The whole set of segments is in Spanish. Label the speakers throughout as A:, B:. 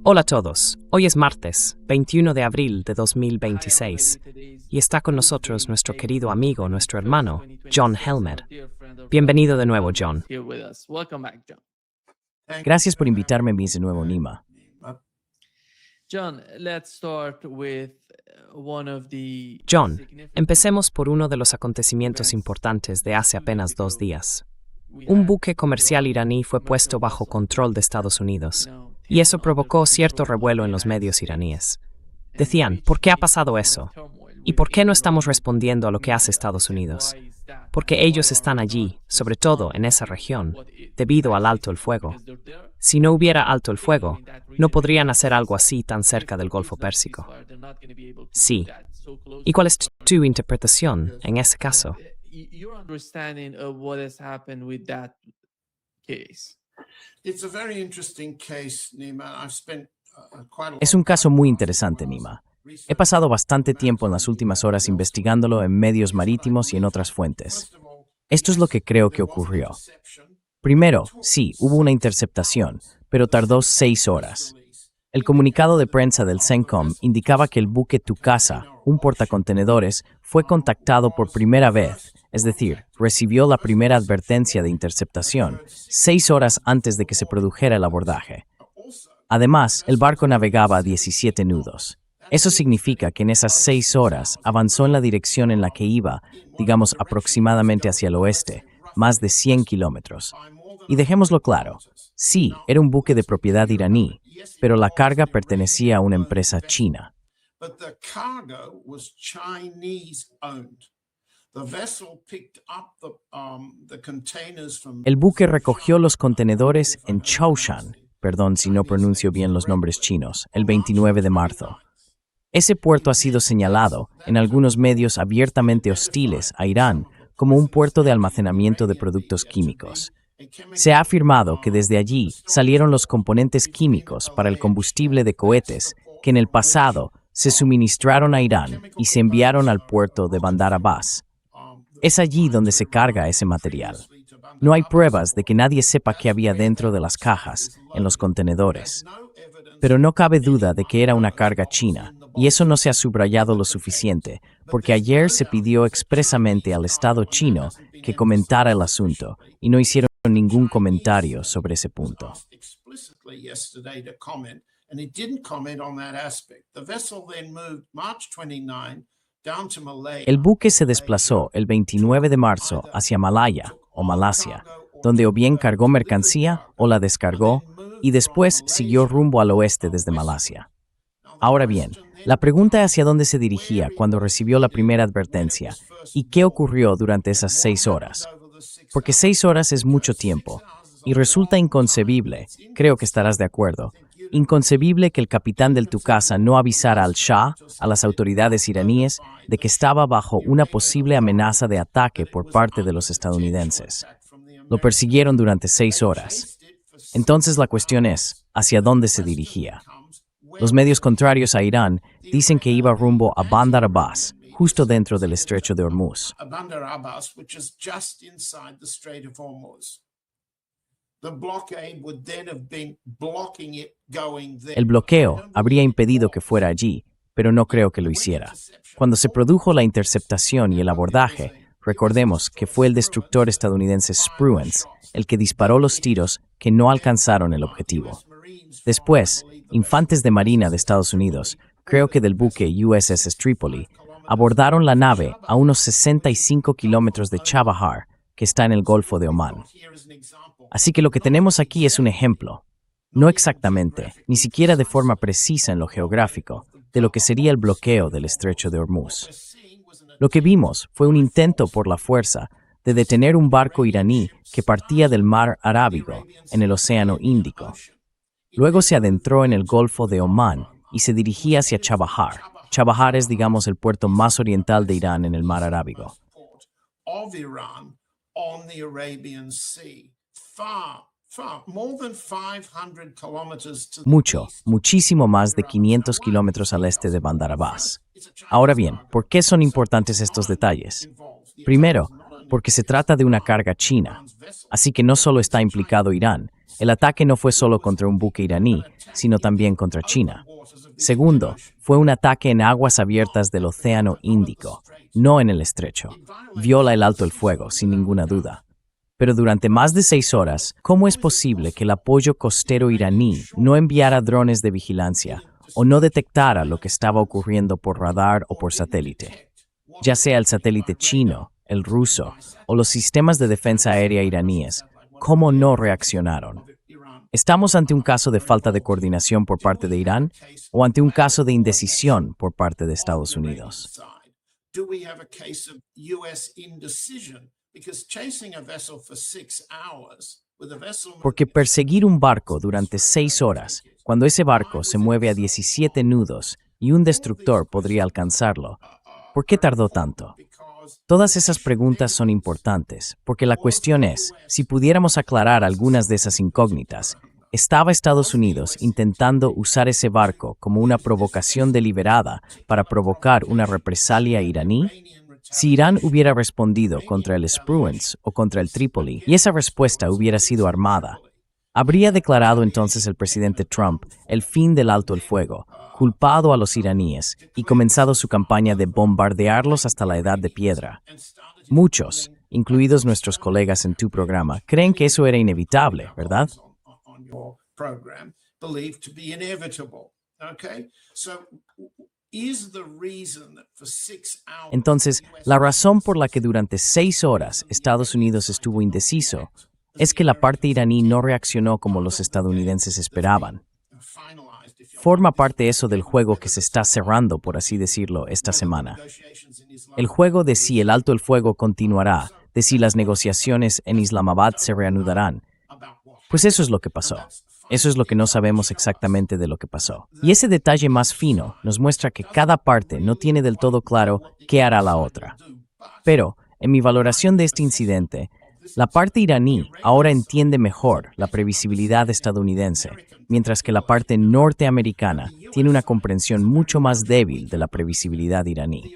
A: Hola a todos, hoy es martes, 21 de abril de 2026, y está con nosotros nuestro querido amigo, nuestro hermano, John Helmer. Bienvenido de nuevo, John.
B: Gracias por invitarme, de nuevo, Nima.
A: John, empecemos por uno de los acontecimientos importantes de hace apenas 2 días. Un buque comercial iraní fue puesto bajo control de Estados Unidos, y eso provocó cierto revuelo en los medios iraníes. Decían, ¿por qué ha pasado eso? ¿Y por qué no estamos respondiendo a lo que hace Estados Unidos? Porque ellos están allí, sobre todo en esa región, debido al alto el fuego. Si no hubiera alto el fuego, no podrían hacer algo así tan cerca del Golfo Pérsico. Sí. ¿Y cuál es tu interpretación en ese caso?
B: Es un caso muy interesante, Nima. He pasado bastante tiempo en las últimas horas investigándolo en medios marítimos y en otras fuentes. Esto es lo que creo que ocurrió. Primero, sí, hubo una interceptación, pero tardó 6 horas. El comunicado de prensa del CENTCOM indicaba que el buque Tukasa, un portacontenedores, fue contactado por primera vez, es decir, recibió la primera advertencia de interceptación 6 horas antes de que se produjera el abordaje. Además, el barco navegaba a 17 nudos. Eso significa que en esas 6 horas avanzó en la dirección en la que iba, digamos aproximadamente hacia el oeste, más de 100 kilómetros. Y dejémoslo claro, sí, era un buque de propiedad iraní, pero la carga pertenecía a una empresa china. El buque recogió los contenedores en Chaoshan, perdón si no pronuncio bien los nombres chinos, el 29 de marzo. Ese puerto ha sido señalado, en algunos medios abiertamente hostiles a Irán, como un puerto de almacenamiento de productos químicos. Se ha afirmado que desde allí salieron los componentes químicos para el combustible de cohetes que en el pasado se suministraron a Irán y se enviaron al puerto de Bandar Abbas. Es allí donde se carga ese material. No hay pruebas de que nadie sepa qué había dentro de las cajas, en los contenedores. Pero no cabe duda de que era una carga china, y eso no se ha subrayado lo suficiente, porque ayer se pidió expresamente al Estado chino que comentara el asunto, y no hicieron ningún comentario sobre ese punto. El buque se desplazó el 29 de marzo hacia Malaya, o Malasia, donde o bien cargó mercancía o la descargó, y después siguió rumbo al oeste desde Malasia. Ahora bien, la pregunta es hacia dónde se dirigía cuando recibió la primera advertencia y qué ocurrió durante esas 6 horas. Porque 6 horas es mucho tiempo, y resulta inconcebible, creo que estarás de acuerdo, inconcebible que el capitán del Tukasa no avisara al Shah, a las autoridades iraníes, de que estaba bajo una posible amenaza de ataque por parte de los estadounidenses. Lo persiguieron durante 6 horas. Entonces la cuestión es, ¿hacia dónde se dirigía? Los medios contrarios a Irán dicen que iba rumbo a Bandar Abbas, justo dentro del estrecho de Hormuz. El bloqueo habría impedido que fuera allí, pero no creo que lo hiciera. Cuando se produjo la interceptación y el abordaje, recordemos que fue el destructor estadounidense Spruance el que disparó los tiros que no alcanzaron el objetivo. Después, infantes de marina de Estados Unidos, creo que del buque USS Tripoli, abordaron la nave a unos 65 kilómetros de Chabahar, que está en el Golfo de Omán. Así que lo que tenemos aquí es un ejemplo, no exactamente, ni siquiera de forma precisa en lo geográfico, de lo que sería el bloqueo del estrecho de Hormuz. Lo que vimos fue un intento por la fuerza de detener un barco iraní que partía del mar Arábigo, en el Océano Índico. Luego se adentró en el Golfo de Omán y se dirigía hacia Chabahar. Chabahar es, digamos, el puerto más oriental de Irán en el mar Arábigo. Muchísimo más de 500 kilómetros al este de Bandar Abbas. Ahora bien, ¿por qué son importantes estos detalles? Primero, porque se trata de una carga china, así que no solo está implicado Irán, el ataque no fue solo contra un buque iraní, sino también contra China. Segundo, fue un ataque en aguas abiertas del Océano Índico, no en el estrecho. Viola el alto el fuego, sin ninguna duda. Pero durante más de 6 horas, ¿cómo es posible que el apoyo costero iraní no enviara drones de vigilancia o no detectara lo que estaba ocurriendo por radar o por satélite? Ya sea el satélite chino, el ruso o los sistemas de defensa aérea iraníes, ¿cómo no reaccionaron? ¿Estamos ante un caso de falta de coordinación por parte de Irán o ante un caso de indecisión por parte de Estados Unidos? Porque perseguir un barco durante 6 horas, cuando ese barco se mueve a 17 nudos y un destructor podría alcanzarlo, ¿por qué tardó tanto? Todas esas preguntas son importantes, porque la cuestión es, si pudiéramos aclarar algunas de esas incógnitas, ¿estaba Estados Unidos intentando usar ese barco como una provocación deliberada para provocar una represalia iraní? Si Irán hubiera respondido contra el Spruance o contra el Trípoli y esa respuesta hubiera sido armada, ¿habría declarado entonces el presidente Trump el fin del alto el fuego, culpado a los iraníes y comenzado su campaña de bombardearlos hasta la edad de piedra? Muchos, incluidos nuestros colegas en tu programa, creen que eso era inevitable, ¿verdad? Entonces, la razón por la que durante 6 horas Estados Unidos estuvo indeciso es que la parte iraní no reaccionó como los estadounidenses esperaban. Forma parte eso del juego que se está cerrando, por así decirlo, esta semana. El juego de si el alto el fuego continuará, de si las negociaciones en Islamabad se reanudarán. Pues eso es lo que pasó. Eso es lo que no sabemos exactamente de lo que pasó. Y ese detalle más fino nos muestra que cada parte no tiene del todo claro qué hará la otra. Pero, en mi valoración de este incidente, la parte iraní ahora entiende mejor la previsibilidad estadounidense, mientras que la parte norteamericana tiene una comprensión mucho más débil de la previsibilidad iraní.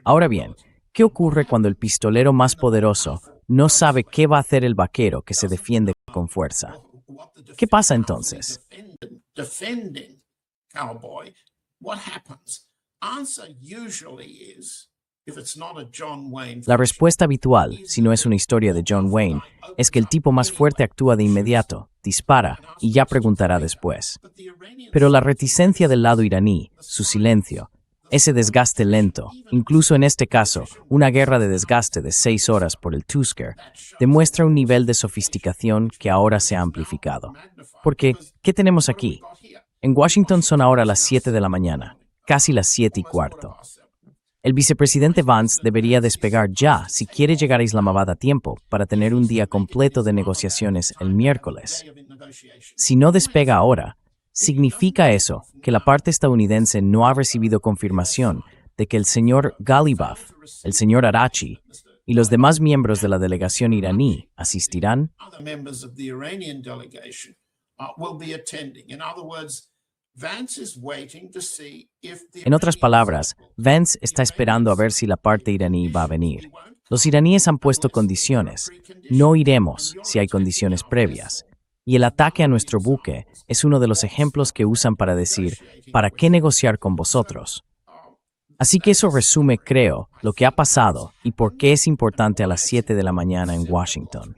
B: Ahora bien, ¿qué ocurre cuando el pistolero más poderoso no sabe qué va a hacer el vaquero que se defiende con fuerza? ¿Qué pasa entonces? La respuesta habitual, si no es una historia de John Wayne, es que el tipo más fuerte actúa de inmediato, dispara y ya preguntará después. Pero la reticencia del lado iraní, su silencio, ese desgaste lento, incluso en este caso, una guerra de desgaste de 6 horas por el Tusker, demuestra un nivel de sofisticación que ahora se ha amplificado. Porque, ¿qué tenemos aquí? En Washington son ahora las 7 de la mañana, casi las 7:15. El vicepresidente Vance debería despegar ya si quiere llegar a Islamabad a tiempo para tener un día completo de negociaciones el miércoles. Si no despega ahora, ¿significa eso que la parte estadounidense no ha recibido confirmación de que el señor Ghalibaf, el señor Arachi y los demás miembros de la delegación iraní asistirán? En otras palabras, Vance está esperando a ver si la parte iraní va a venir. Los iraníes han puesto condiciones. No iremos si hay condiciones previas. Y el ataque a nuestro buque es uno de los ejemplos que usan para decir, ¿para qué negociar con vosotros? Así que eso resume, creo, lo que ha pasado y por qué es importante a las 7 de la mañana en Washington.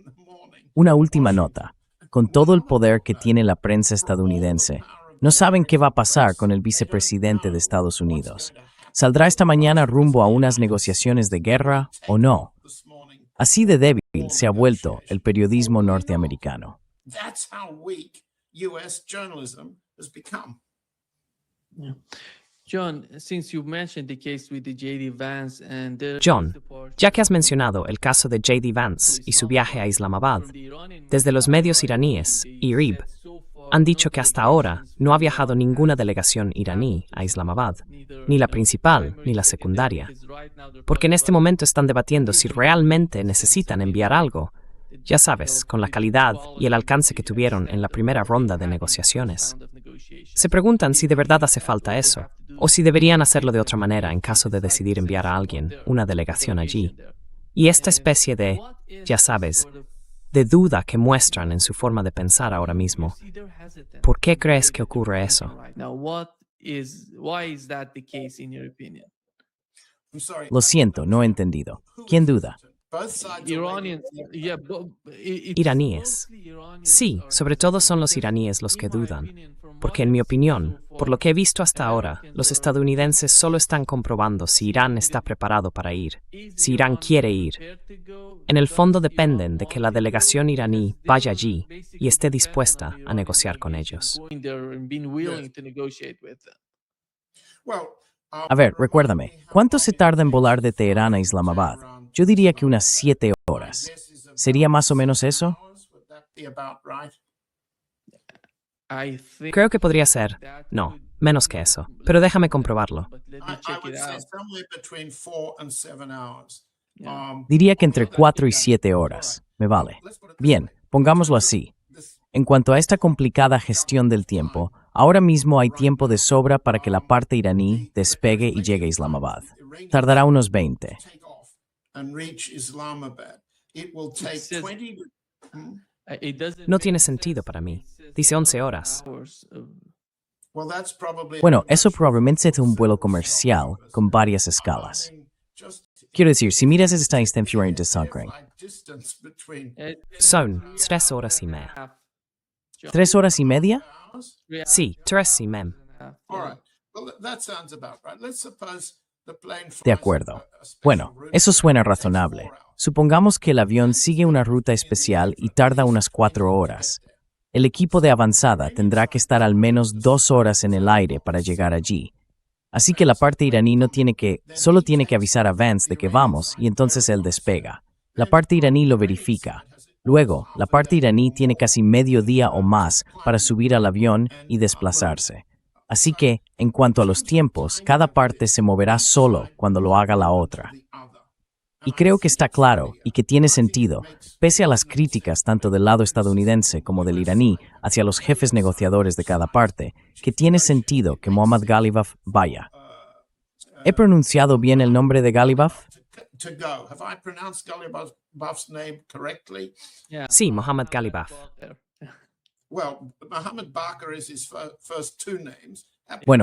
B: Una última nota. Con todo el poder que tiene la prensa estadounidense, no saben qué va a pasar con el vicepresidente de Estados Unidos. ¿Saldrá esta mañana rumbo a unas negociaciones de guerra o no? Así de débil se ha vuelto el periodismo norteamericano.
C: John,
A: ya que has mencionado el caso de J.D. Vance y su viaje a Islamabad, desde los medios iraníes, IRIB, han dicho que hasta ahora no ha viajado ninguna delegación iraní a Islamabad, ni la principal ni la secundaria, porque en este momento están debatiendo si realmente necesitan enviar algo, ya sabes, con la calidad y el alcance que tuvieron en la primera ronda de negociaciones. Se preguntan si de verdad hace falta eso, o si deberían hacerlo de otra manera en caso de decidir enviar a alguien, una delegación allí. Y esta especie de, ya sabes, de duda que muestran en su forma de pensar ahora mismo. ¿Por qué crees que ocurre eso?
B: Lo siento, no he entendido. ¿Quién duda?
A: Iraníes. Sí, sobre todo son los iraníes los que dudan, porque en mi opinión, por lo que he visto hasta ahora, los estadounidenses solo están comprobando si Irán está preparado para ir, si Irán quiere ir. En el fondo dependen de que la delegación iraní vaya allí y esté dispuesta a negociar con ellos.
B: A ver, recuérdame, ¿cuánto se tarda en volar de Teherán a Islamabad? Yo diría que unas 7 horas. ¿Sería más o menos eso?
A: Creo que podría ser. No, menos que eso. Pero déjame comprobarlo.
B: Diría que entre 4 y 7 horas. Me vale. Bien, pongámoslo así. En cuanto a esta complicada gestión del tiempo, ahora mismo hay tiempo de sobra para que la parte iraní despegue y llegue a Islamabad. Tardará unos 20.
A: No tiene sentido para mí. Dice 11 horas.
B: Bueno, eso probablemente es un vuelo comercial con varias escalas. Quiero decir, si miras esta distancia de Suncring,
A: Son 3 horas y media.
B: 3 horas y media.
A: Sí, 3 y mem.
B: De acuerdo. Bueno, eso suena razonable. Supongamos que el avión sigue una ruta especial y tarda unas 4 horas. El equipo de avanzada tendrá que estar al menos 2 horas en el aire para llegar allí. Así que la parte iraní solo tiene que avisar a Vance de que vamos y entonces él despega. La parte iraní lo verifica. Luego, la parte iraní tiene casi medio día o más para subir al avión y desplazarse. Así que, en cuanto a los tiempos, cada parte se moverá solo cuando lo haga la otra. Y creo que está claro y que tiene sentido, pese a las críticas tanto del lado estadounidense como del iraní hacia los jefes negociadores de cada parte, que tiene sentido que Mohammad Ghalibaf vaya. ¿He pronunciado bien el nombre de Ghalibaf?
A: Sí, Mohammad Ghalibaf.
B: Bueno,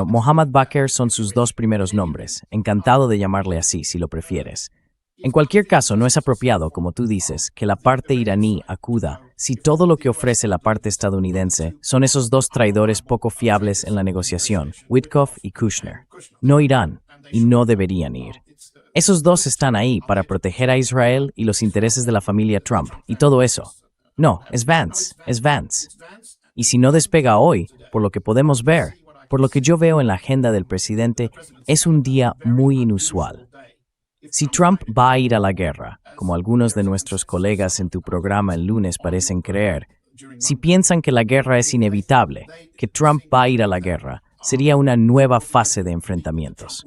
B: Mohammad Bakr son sus 2 primeros nombres. Encantado de llamarle así, si lo prefieres. En cualquier caso, no es apropiado, como tú dices, que la parte iraní acuda si todo lo que ofrece la parte estadounidense son esos 2 traidores poco fiables en la negociación, Witkoff y Kushner. No irán y no deberían ir. Esos 2 están ahí para proteger a Israel y los intereses de la familia Trump y todo eso. No, es Vance. Y si no despega hoy, por lo que podemos ver, por lo que yo veo en la agenda del presidente, es un día muy inusual. Si Trump va a ir a la guerra, como algunos de nuestros colegas en tu programa el lunes parecen creer, si piensan que la guerra es inevitable, que Trump va a ir a la guerra, sería una nueva fase de enfrentamientos.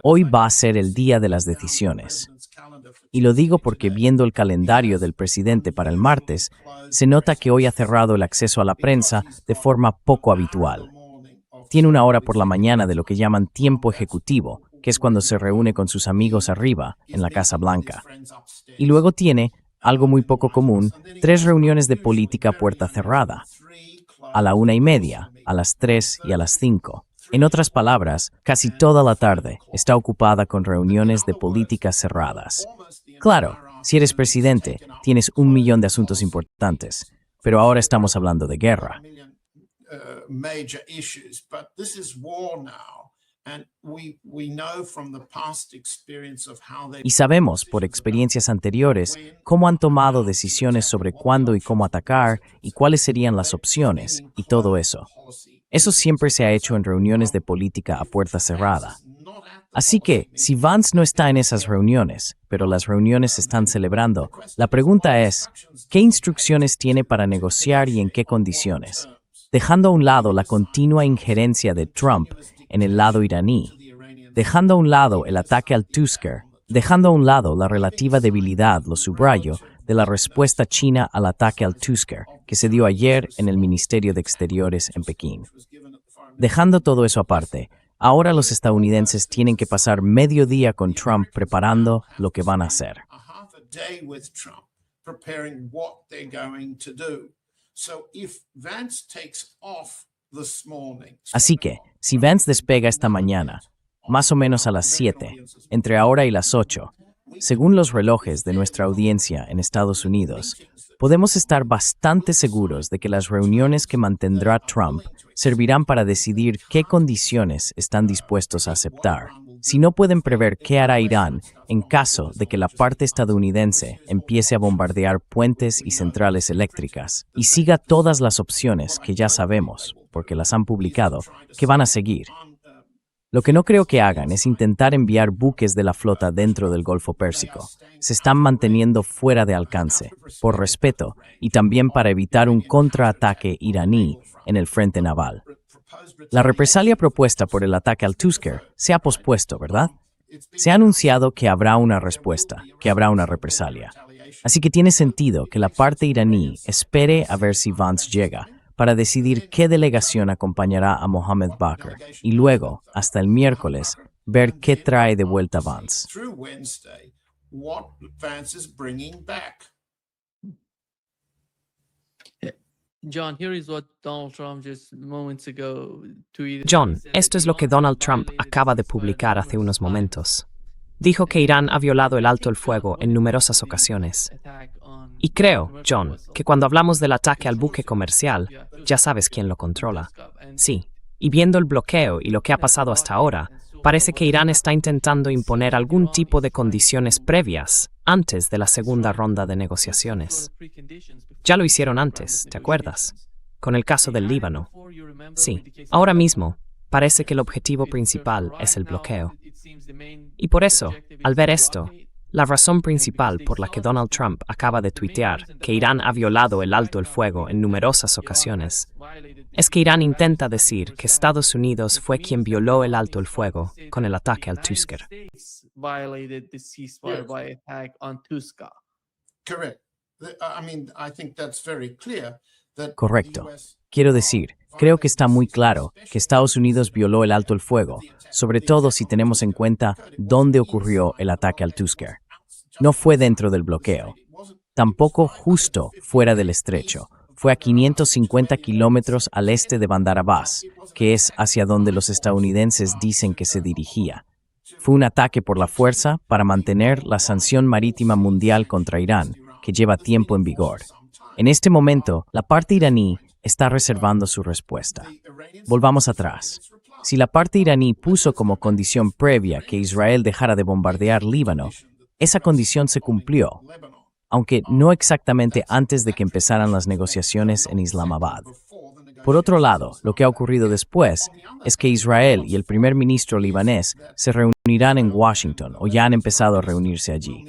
B: Hoy va a ser el día de las decisiones. Y lo digo porque viendo el calendario del presidente para el martes, se nota que hoy ha cerrado el acceso a la prensa de forma poco habitual. Tiene una hora por la mañana de lo que llaman tiempo ejecutivo, que es cuando se reúne con sus amigos arriba, en la Casa Blanca. Y luego tiene, algo muy poco común, 3 reuniones de política a puerta cerrada. A la 1:30, a las 3 y a las 5. En otras palabras, casi toda la tarde está ocupada con reuniones de política cerradas. Claro, si eres presidente, tienes 1 millón de asuntos importantes, pero ahora estamos hablando de guerra. Y sabemos por experiencias anteriores cómo han tomado decisiones sobre cuándo y cómo atacar y cuáles serían las opciones y todo eso. Eso siempre se ha hecho en reuniones de política a puerta cerrada. Así que, si Vance no está en esas reuniones, pero las reuniones se están celebrando, la pregunta es, ¿qué instrucciones tiene para negociar y en qué condiciones? Dejando a un lado la continua injerencia de Trump en el lado iraní, dejando a un lado el ataque al Tusker, dejando a un lado la relativa debilidad, lo subrayo, de la respuesta china al ataque al Tusker, que se dio ayer en el Ministerio de Exteriores en Pekín. Dejando todo eso aparte, Ahora los estadounidenses tienen que pasar medio día con Trump preparando lo que van a hacer. Así que, si Vance despega esta mañana, más o menos a las 7, entre ahora y las 8, según los relojes de nuestra audiencia en Estados Unidos, podemos estar bastante seguros de que las reuniones que mantendrá Trump servirán para decidir qué condiciones están dispuestos a aceptar. Si no pueden prever qué hará Irán en caso de que la parte estadounidense empiece a bombardear puentes y centrales eléctricas y siga todas las opciones que ya sabemos, porque las han publicado, que van a seguir. Lo que no creo que hagan es intentar enviar buques de la flota dentro del Golfo Pérsico. Se están manteniendo fuera de alcance, por respeto y también para evitar un contraataque iraní en el frente naval. La represalia propuesta por el ataque al Tusker se ha pospuesto, ¿verdad? Se ha anunciado que habrá una respuesta, que habrá una represalia. Así que tiene sentido que la parte iraní espere a ver si Vance llega, para decidir qué delegación acompañará a Mohammed Bakr y luego, hasta el miércoles, ver qué trae de vuelta Vance.
A: John, esto es lo que Donald Trump acaba de publicar hace unos momentos. Dijo que Irán ha violado el alto el fuego en numerosas ocasiones. Y creo, John, que cuando hablamos del ataque al buque comercial, ya sabes quién lo controla. Sí, y viendo el bloqueo y lo que ha pasado hasta ahora, parece que Irán está intentando imponer algún tipo de condiciones previas antes de la segunda ronda de negociaciones. Ya lo hicieron antes, ¿te acuerdas? Con el caso del Líbano. Sí, ahora mismo, parece que el objetivo principal es el bloqueo. Y por eso, al ver esto, la razón principal por la que Donald Trump acaba de tuitear que Irán ha violado el alto el fuego en numerosas ocasiones es que Irán intenta decir que Estados Unidos fue quien violó el alto el fuego con el ataque al Tusker.
B: Correcto. Quiero decir, creo que está muy claro que Estados Unidos violó el alto el fuego, sobre todo si tenemos en cuenta dónde ocurrió el ataque al Tusker. No fue dentro del bloqueo, tampoco justo fuera del estrecho. Fue a 550 kilómetros al este de Bandar Abbas, que es hacia donde los estadounidenses dicen que se dirigía. Fue un ataque por la fuerza para mantener la sanción marítima mundial contra Irán, que lleva tiempo en vigor. En este momento, la parte iraní está reservando su respuesta. Volvamos atrás. Si la parte iraní puso como condición previa que Israel dejara de bombardear Líbano, esa condición se cumplió, aunque no exactamente antes de que empezaran las negociaciones en Islamabad. Por otro lado, lo que ha ocurrido después es que Israel y el primer ministro libanés se reunirán en Washington o ya han empezado a reunirse allí.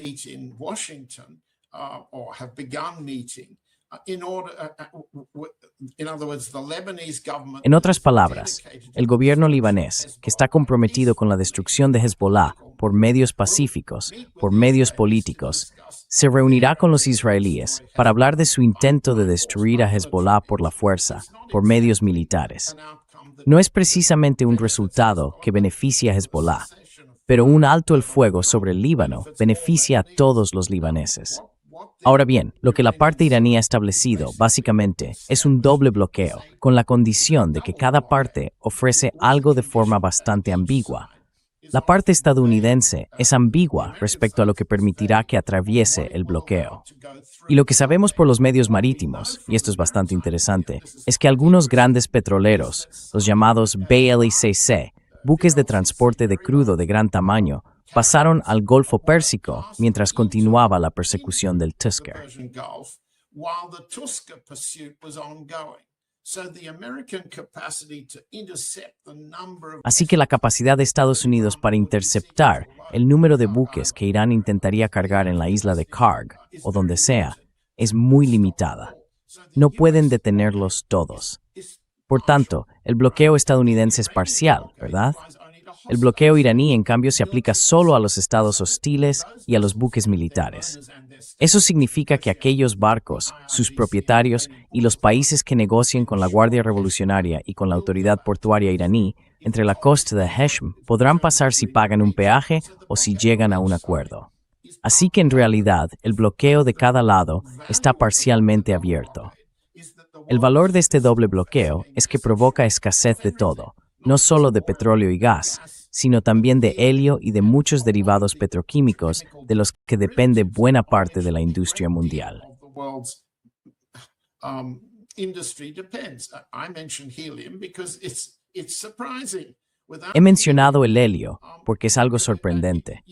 B: En otras palabras, el gobierno libanés, que está comprometido con la destrucción de Hezbollah por medios pacíficos, por medios políticos, se reunirá con los israelíes para hablar de su intento de destruir a Hezbollah por la fuerza, por medios militares. No es precisamente un resultado que beneficie a Hezbollah, pero un alto el fuego sobre el Líbano beneficia a todos los libaneses. Ahora bien, lo que la parte iraní ha establecido, básicamente, es un doble bloqueo, con la condición de que cada parte ofrece algo de forma bastante ambigua. La parte estadounidense es ambigua respecto a lo que permitirá que atraviese el bloqueo. Y lo que sabemos por los medios marítimos, y esto es bastante interesante, es que algunos grandes petroleros, los llamados BLCC, buques de transporte de crudo de gran tamaño, pasaron al Golfo Pérsico mientras continuaba la persecución del Tusker. Así que la capacidad de Estados Unidos para interceptar el número de buques que Irán intentaría cargar en la isla de Karg, o donde sea, es muy limitada. No pueden detenerlos todos. Por tanto, el bloqueo estadounidense es parcial, ¿verdad? El bloqueo iraní, en cambio, se aplica solo a los estados hostiles y a los buques militares. Eso significa que aquellos barcos, sus propietarios y los países que negocien con la Guardia Revolucionaria y con la autoridad portuaria iraní entre la costa de Heshm podrán pasar si pagan un peaje o si llegan a un acuerdo. Así que en realidad el bloqueo de cada lado está parcialmente abierto. El valor de este doble bloqueo es que provoca escasez de todo, no solo de petróleo y gas, sino también de helio y de muchos derivados petroquímicos de los que depende buena parte de la industria mundial. He mencionado el helio porque es algo sorprendente.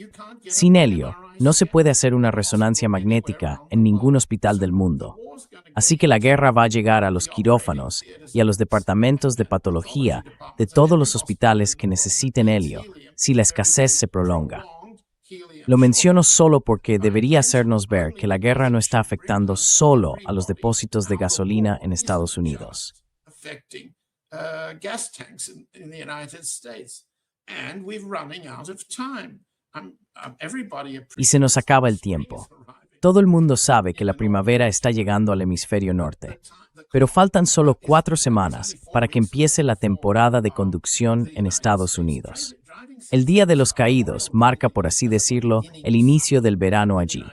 B: Sin helio, no se puede hacer una resonancia magnética en ningún hospital del mundo. Así que la guerra va a llegar a los quirófanos y a los departamentos de patología de todos los hospitales que necesiten helio, si la escasez se prolonga. Lo menciono solo porque debería hacernos ver que la guerra no está afectando solo a los depósitos de gasolina en Estados Unidos. Y se nos acaba el tiempo. Todo el mundo sabe que la primavera está llegando al hemisferio norte, pero faltan solo 4 semanas para que empiece la temporada de conducción en Estados Unidos. El Día de los Caídos marca, por así decirlo, el inicio del verano allí.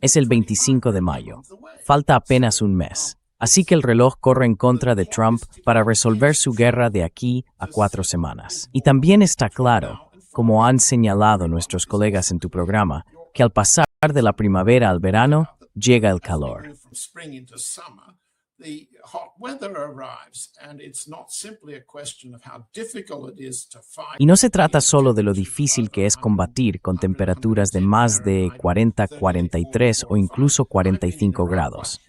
B: Es el 25 de mayo. Falta apenas un mes. Así que el reloj corre en contra de Trump para resolver su guerra de aquí a 4 semanas. Y también está claro, como han señalado nuestros colegas en tu programa, que al pasar de la primavera al verano, llega el calor. Y no se trata solo de lo difícil que es combatir con temperaturas de más de 40, 43 o incluso 45 grados.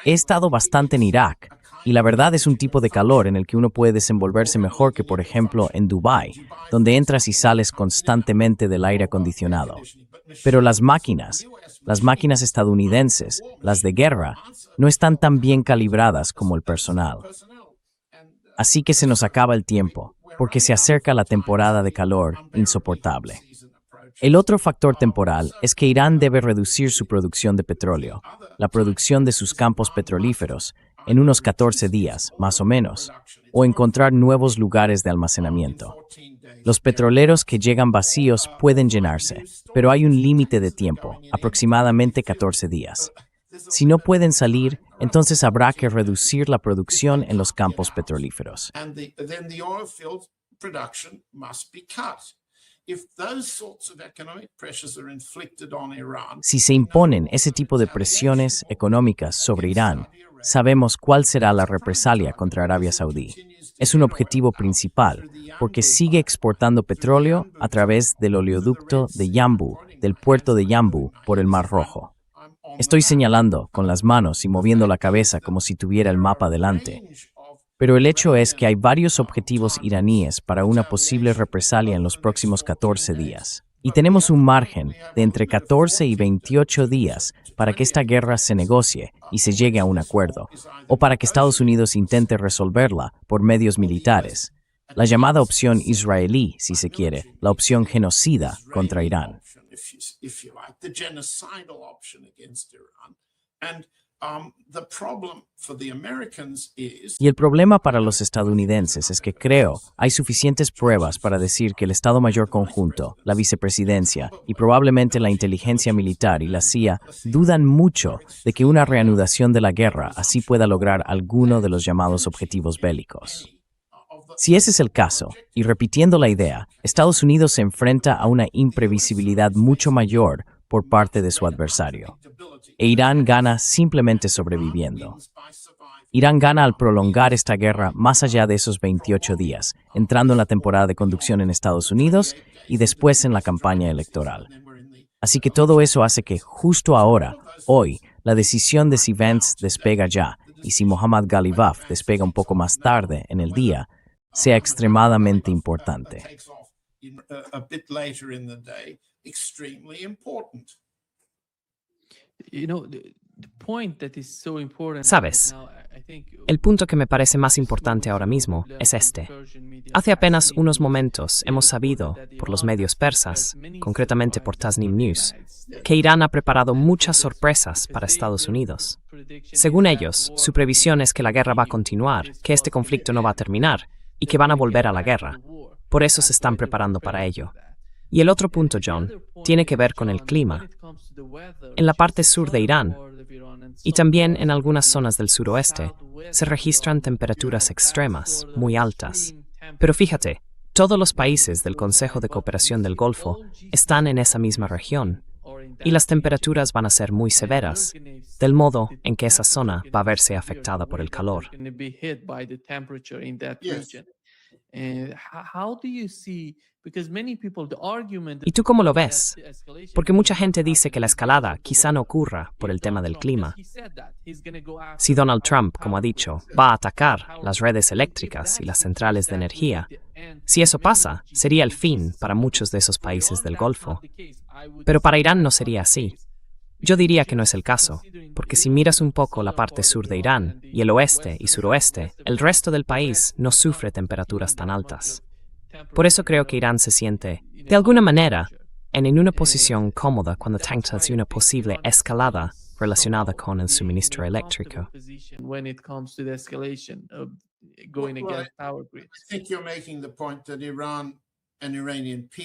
B: He estado bastante en Irak, y la verdad es un tipo de calor en el que uno puede desenvolverse mejor que, por ejemplo, en Dubái, donde entras y sales constantemente del aire acondicionado. Pero las máquinas estadounidenses, las de guerra, no están tan bien calibradas como el personal. Así que se nos acaba el tiempo, porque se acerca la temporada de calor insoportable. El otro factor temporal es que Irán debe reducir su producción de petróleo, la producción de sus campos petrolíferos, en unos 14 días, más o menos, o encontrar nuevos lugares de almacenamiento. Los petroleros que llegan vacíos pueden llenarse, pero hay un límite de tiempo, aproximadamente 14 días. Si no pueden salir, entonces habrá que reducir la producción en los campos petrolíferos. Si se imponen ese tipo de presiones económicas sobre Irán, sabemos cuál será la represalia contra Arabia Saudí. Es un objetivo principal, porque sigue exportando petróleo a través del oleoducto de Yanbu, del puerto de Yanbu, por el Mar Rojo. Estoy señalando con las manos y moviendo la cabeza como si tuviera el mapa delante. Pero el hecho es que hay varios objetivos iraníes para una posible represalia en los próximos 14 días. Y tenemos un margen de entre 14 y 28 días para que esta guerra se negocie y se llegue a un acuerdo, o para que Estados Unidos intente resolverla por medios militares. La llamada opción israelí, si se quiere, la opción genocida contra Irán. Y el problema para los estadounidenses es que creo hay suficientes pruebas para decir que el Estado Mayor Conjunto, la vicepresidencia y probablemente la inteligencia militar y la CIA dudan mucho de que una reanudación de la guerra así pueda lograr alguno de los llamados objetivos bélicos. Si ese es el caso, y repitiendo la idea, Estados Unidos se enfrenta a una imprevisibilidad mucho mayor por parte de su adversario. E Irán gana simplemente sobreviviendo. Irán gana al prolongar esta guerra más allá de esos 28 días, entrando en la temporada de conducción en Estados Unidos y después en la campaña electoral. Así que todo eso hace que justo ahora, hoy, la decisión de si Vance despega ya y si Mohammad Ghalibaf despega un poco más tarde en el día, sea extremadamente importante.
A: Sabes, el punto que me parece más importante ahora mismo es este. Hace apenas unos momentos hemos sabido, por los medios persas, concretamente por Tasnim News, que Irán ha preparado muchas sorpresas para Estados Unidos. Según ellos, su previsión es que la guerra va a continuar, que este conflicto no va a terminar, y que van a volver a la guerra. Por eso se están preparando para ello. Y el otro punto, John, tiene que ver con el clima. En la parte sur de Irán, y también en algunas zonas del suroeste, se registran temperaturas extremas, muy altas. Pero fíjate, todos los países del Consejo de Cooperación del Golfo están en esa misma región, y las temperaturas van a ser muy severas, del modo en que esa zona va a verse afectada por el calor. ¿Y tú cómo lo ves? Porque mucha gente dice que la escalada quizá no ocurra por el tema del clima. Si Donald Trump, como ha dicho, va a atacar las redes eléctricas y las centrales de energía, si eso pasa, sería el fin para muchos de esos países del Golfo. Pero para Irán no sería así. Yo diría que no es el caso, porque si miras un poco la parte sur de Irán y el oeste y suroeste, el resto del país no sufre temperaturas tan altas. Por eso creo que Irán se siente, de alguna manera, en una posición cómoda cuando tantas una posible escalada relacionada con el suministro eléctrico.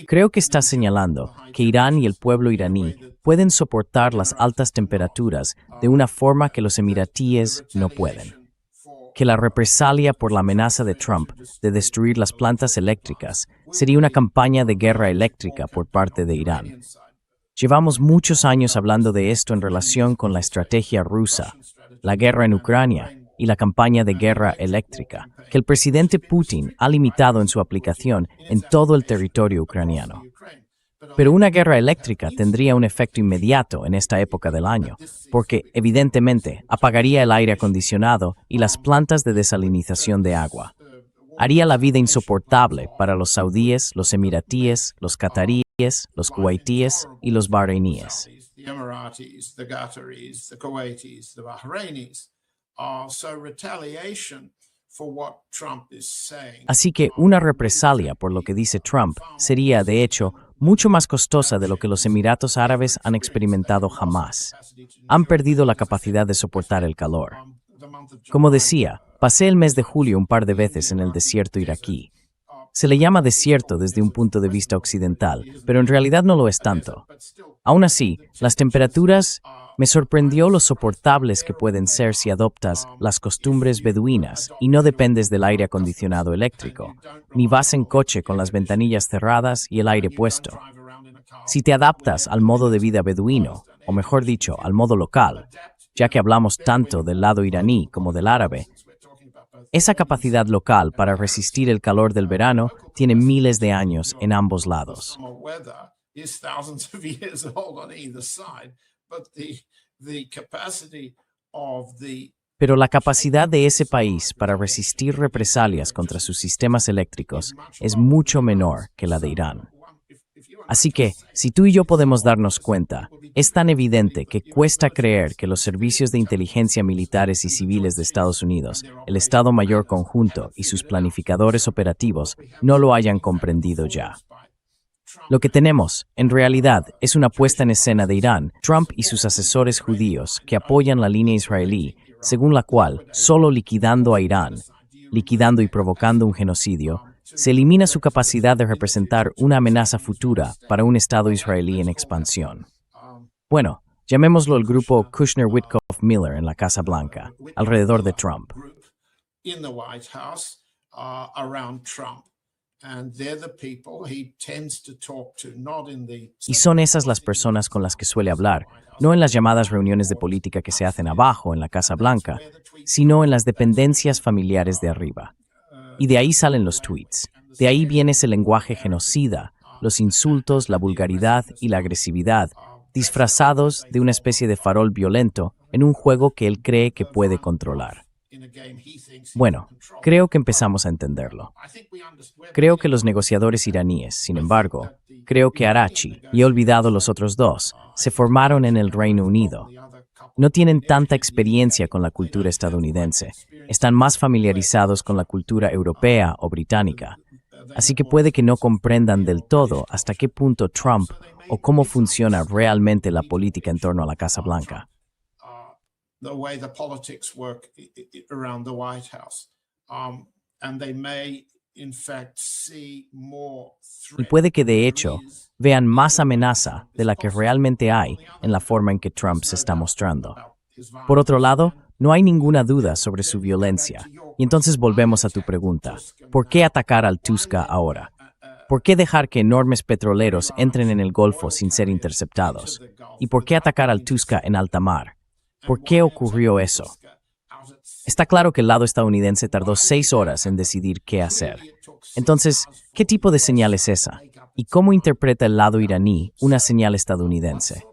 B: Creo que está señalando que Irán y el pueblo iraní pueden soportar las altas temperaturas de una forma que los emiratíes no pueden. Que la represalia por la amenaza de Trump de destruir las plantas eléctricas sería una campaña de guerra eléctrica por parte de Irán. Llevamos muchos años hablando de esto en relación con la estrategia rusa, la guerra en Ucrania y la campaña de guerra eléctrica, que el presidente Putin ha limitado en su aplicación en todo el territorio ucraniano. Pero una guerra eléctrica tendría un efecto inmediato en esta época del año, porque, evidentemente, apagaría el aire acondicionado y las plantas de desalinización de agua. Haría la vida insoportable para los saudíes, los emiratíes, los qataríes, los kuwaitíes y los bahrainíes. Así que una represalia por lo que dice Trump sería, de hecho, mucho más costosa de lo que los Emiratos Árabes han experimentado jamás. Han perdido la capacidad de soportar el calor. Como decía, pasé el mes de julio un par de veces en el desierto iraquí. Se le llama desierto desde un punto de vista occidental, pero en realidad no lo es tanto. Aún así, las temperaturas me sorprendió lo soportables que pueden ser si adoptas las costumbres beduinas y no dependes del aire acondicionado eléctrico, ni vas en coche con las ventanillas cerradas y el aire puesto. Si te adaptas al modo de vida beduino, o mejor dicho, al modo local, ya que hablamos tanto del lado iraní como del árabe, esa capacidad local para resistir el calor del verano tiene miles de años en ambos lados. Pero la capacidad de ese país para resistir represalias contra sus sistemas eléctricos es mucho menor que la de Irán. Así que, si tú y yo podemos darnos cuenta, es tan evidente que cuesta creer que los servicios de inteligencia militares y civiles de Estados Unidos, el Estado Mayor Conjunto y sus planificadores operativos no lo hayan comprendido ya. Lo que tenemos, en realidad, es una puesta en escena de Irán, Trump y sus asesores judíos que apoyan la línea israelí, según la cual, solo liquidando a Irán, liquidando y provocando un genocidio, se elimina su capacidad de representar una amenaza futura para un Estado israelí en expansión. Bueno, llamémoslo el grupo Kushner-Witkoff-Miller en la Casa Blanca, alrededor de Trump. Y son esas las personas con las que suele hablar, no en las llamadas reuniones de política que se hacen abajo en la Casa Blanca, sino en las dependencias familiares de arriba. Y de ahí salen los tweets. De ahí viene ese lenguaje genocida, los insultos, la vulgaridad y la agresividad, disfrazados de una especie de farol violento en un juego que él cree que puede controlar. Bueno, creo que empezamos a entenderlo. Creo que los negociadores iraníes, sin embargo, creo que Arachi, y he olvidado los otros dos, se formaron en el Reino Unido. No tienen tanta experiencia con la cultura estadounidense, están más familiarizados con la cultura europea o británica, así que puede que no comprendan del todo hasta qué punto Trump o cómo funciona realmente la política en torno a la Casa Blanca.
C: The way the politics work around the White House. And they may in fact, see more
B: Y
C: threat
B: puede que de
C: than
B: hecho
C: there is.
B: vean más amenaza de la que realmente hay en la forma en que Trump se está mostrando. Por otro lado, no hay ninguna duda sobre su violencia. Y entonces volvemos a tu pregunta. ¿Por qué atacar al Tuska ahora? ¿Por qué dejar que enormes petroleros entren en el Golfo sin ser interceptados? ¿Y por qué atacar al Tuska en alta mar? ¿Por qué ocurrió eso? Está claro que el lado estadounidense tardó 6 horas en decidir qué hacer. Entonces, ¿qué tipo de señal es esa? ¿Y cómo interpreta el lado iraní una señal estadounidense?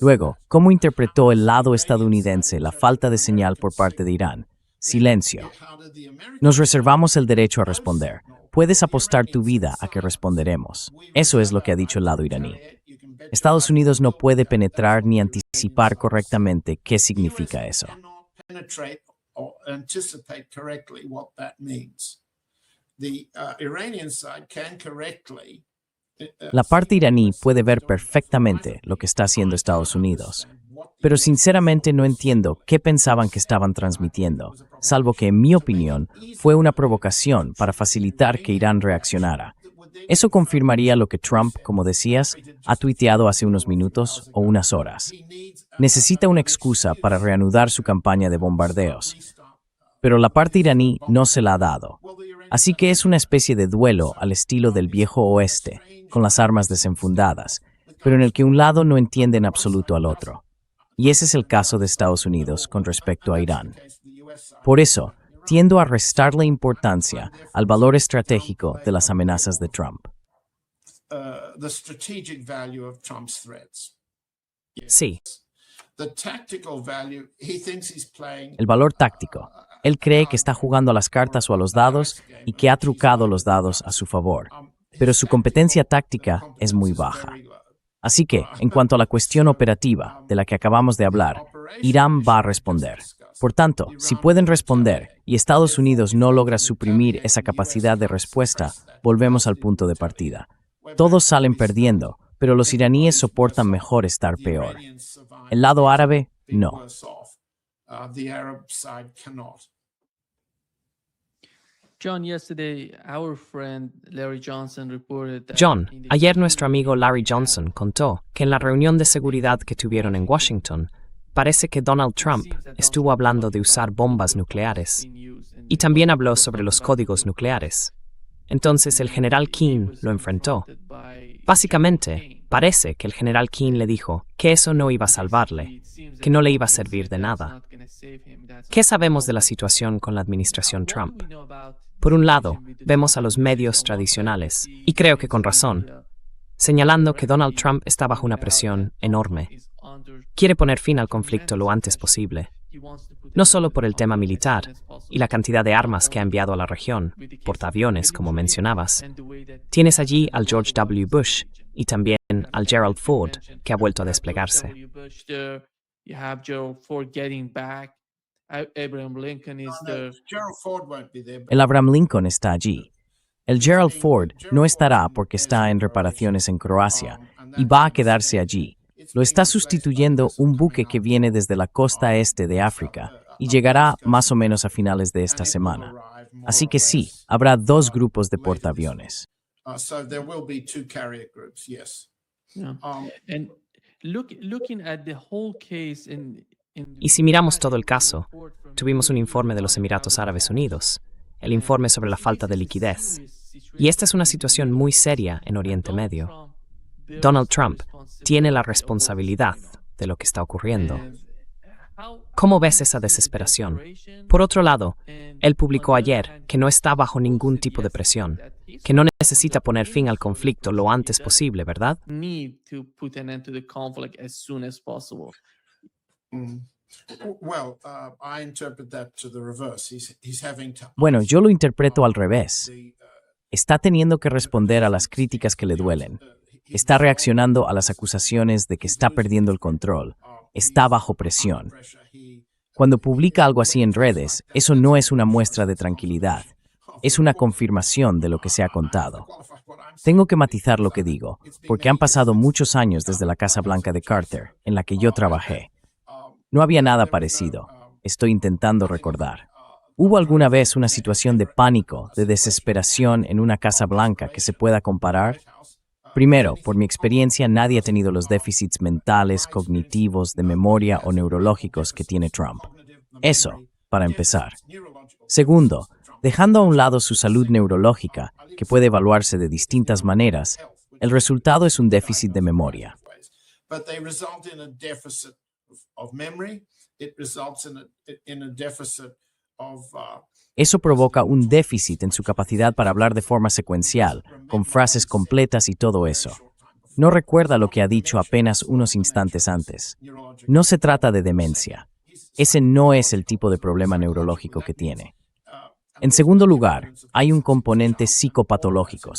B: Luego, ¿cómo interpretó el lado estadounidense la falta de señal por parte de Irán? Silencio. Nos reservamos el derecho a responder. Puedes apostar tu vida a que responderemos. Eso es lo que ha dicho el lado iraní. Estados Unidos no puede penetrar ni anticipar correctamente qué significa eso.
C: Penetrate or anticipate correctly what that means. The Iranian side can correctly.
B: La parte iraní puede ver perfectamente lo que está haciendo Estados Unidos, pero sinceramente no entiendo qué pensaban que estaban transmitiendo, salvo que, en mi opinión, fue una provocación para facilitar que Irán reaccionara. Eso confirmaría lo que Trump, como decías, ha tuiteado hace unos minutos o unas horas. Necesita una excusa para reanudar su campaña de bombardeos, pero la parte iraní no se la ha dado. Así que es una especie de duelo al estilo del viejo oeste, con las armas desenfundadas, pero en el que un lado no entiende en absoluto al otro. Y ese es el caso de Estados Unidos con respecto a Irán. Por eso, tiendo a restarle importancia al valor estratégico de las amenazas de Trump.
C: The strategic value of Trump's threats.
A: Sí,
C: The tactical value, he thinks he's playing.
B: El valor táctico. Él cree que está jugando a las cartas o a los dados y que ha trucado los dados a su favor. Pero su competencia táctica es muy baja. Así que, en cuanto a la cuestión operativa de la que acabamos de hablar, Irán va a responder. Por tanto, si pueden responder y Estados Unidos no logra suprimir esa capacidad de respuesta, volvemos al punto de partida. Todos salen perdiendo, pero los iraníes soportan mejor estar peor. El lado árabe, no.
C: The Arab side cannot.
D: John, yesterday, our friend Larry Johnson reported that
A: John,
D: in the
A: ayer nuestro amigo Larry Johnson contó que en la reunión de seguridad que tuvieron en Washington, parece que Donald Trump estuvo hablando de usar bombas nucleares y también habló sobre los códigos nucleares. Entonces el general Keane lo enfrentó. Básicamente, parece que el general Keane le dijo que eso no iba a salvarle, que no le iba a servir de nada. ¿Qué sabemos de la situación con la administración Trump? Por un lado, vemos a los medios tradicionales, y creo que con razón, señalando que Donald Trump está bajo una presión enorme. Quiere poner fin al conflicto lo antes posible, no solo por el tema militar y la cantidad de armas que ha enviado a la región, portaaviones, como mencionabas. Tienes allí al George W. Bush y también al Gerald Ford, que ha vuelto a desplegarse.
D: You have Gerald Ford getting back. Abraham Lincoln is there.
C: Gerald Ford won't be there.
B: El Abraham Lincoln está allí. El Gerald Ford no estará porque está en reparaciones en Croacia y va a quedarse allí. Lo está sustituyendo un buque que viene desde la costa este de África y llegará más o menos a finales de esta semana. Así que sí, habrá 2 grupos de portaaviones.
C: So there will be 2 carrier groups, yes.
D: Yeah. And looking at the whole case
A: Y si miramos todo el caso, tuvimos un informe de los Emiratos Árabes Unidos, el informe sobre la falta de liquidez. Y esta es una situación muy seria en Oriente Medio. Donald Trump tiene la responsabilidad de lo que está ocurriendo. ¿Cómo ves esa desesperación? Por otro lado, él publicó ayer que no está bajo ningún tipo de presión, que no necesita poner fin al conflicto lo antes posible, ¿verdad?
D: need to put an end to the conflict as soon as possible.
C: Well, I interpret that to the reverse. He's having to.
B: Bueno, yo lo interpreto al revés. Está teniendo que responder a las críticas que le duelen. Está reaccionando a las acusaciones de que está perdiendo el control. Está bajo presión. Cuando publica algo así en redes, eso no es una muestra de tranquilidad. Es una confirmación de lo que se ha contado. Tengo que matizar lo que digo, porque han pasado muchos años desde la Casa Blanca de Carter, en la que yo trabajé. No había nada parecido. Estoy intentando recordar. ¿Hubo alguna vez una situación de pánico, de desesperación en una Casa Blanca que se pueda comparar? Primero, por mi experiencia, nadie ha tenido los déficits mentales, cognitivos, de memoria o neurológicos que tiene Trump. Eso, para empezar. Segundo, dejando a un lado su salud neurológica, que puede evaluarse de distintas maneras, el resultado es un déficit de memoria.
C: But they result in a deficit of memory. It results in a deficit of
B: Eso provoca un déficit en su capacidad para hablar de forma secuencial, con frases completas y todo eso. No recuerda lo que ha dicho apenas unos instantes antes. No se trata de demencia. Ese no es el tipo de problema neurológico que tiene. En segundo lugar, hay un componente psicológico.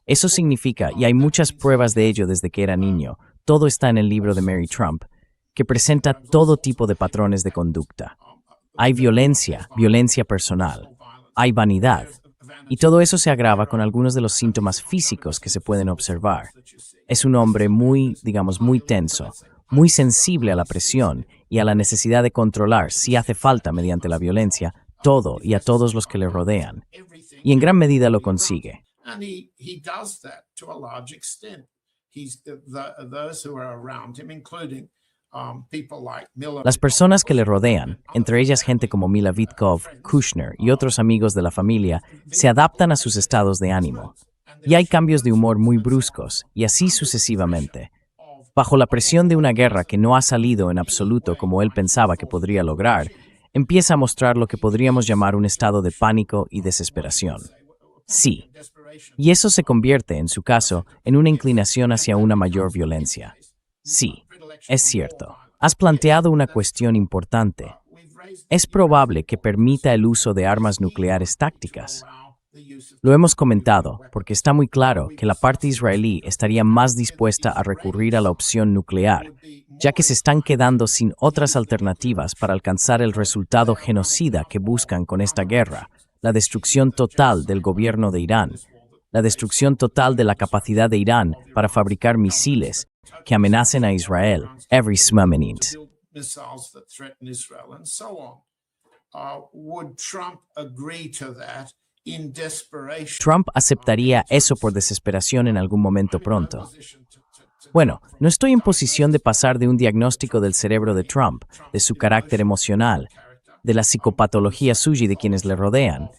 B: Eso significa, y hay muchas pruebas de ello desde que era niño, todo está en el libro de Mary Trump, que presenta todo tipo de patrones de conducta. Hay violencia personal, hay vanidad, y todo eso se agrava con algunos de los síntomas físicos que se pueden observar. Es un hombre muy tenso, muy sensible a la presión y a la necesidad de controlar, si hace falta mediante la violencia, todo y a todos los que le rodean. Y en gran medida lo consigue.
C: and he does that to a large extent. He's those who are around him, including people like Miller.
B: Las personas que le rodean, entre ellas gente como Mila Vitkov, Kushner y otros amigos de la familia, se adaptan a sus estados de ánimo. Y hay cambios de humor muy bruscos, y así sucesivamente. Bajo la presión de una guerra que no ha salido en absoluto como él pensaba que podría lograr, empieza a mostrar lo que podríamos llamar un estado de pánico y desesperación. Sí. Y eso se convierte, en su caso, en una inclinación hacia una mayor violencia. Sí, es cierto. Has planteado una cuestión importante. Es probable que permita el uso de armas nucleares tácticas. Lo hemos comentado, porque está muy claro que la parte israelí estaría más dispuesta a recurrir a la opción nuclear, ya que se están quedando sin otras alternativas para alcanzar el resultado genocida que buscan con esta guerra, la destrucción total del gobierno de Irán, la destrucción total de la capacidad de Irán para fabricar misiles que amenacen a Israel every minute.
C: Missiles that threaten Israel and so on. Would Trump agree to that in desperation?
B: Trump aceptaría eso por desesperación en algún momento pronto. Bueno, no estoy en posición de pasar de un diagnóstico del cerebro de Trump, de su carácter emocional, de la psicopatología suya y de quienes le rodean,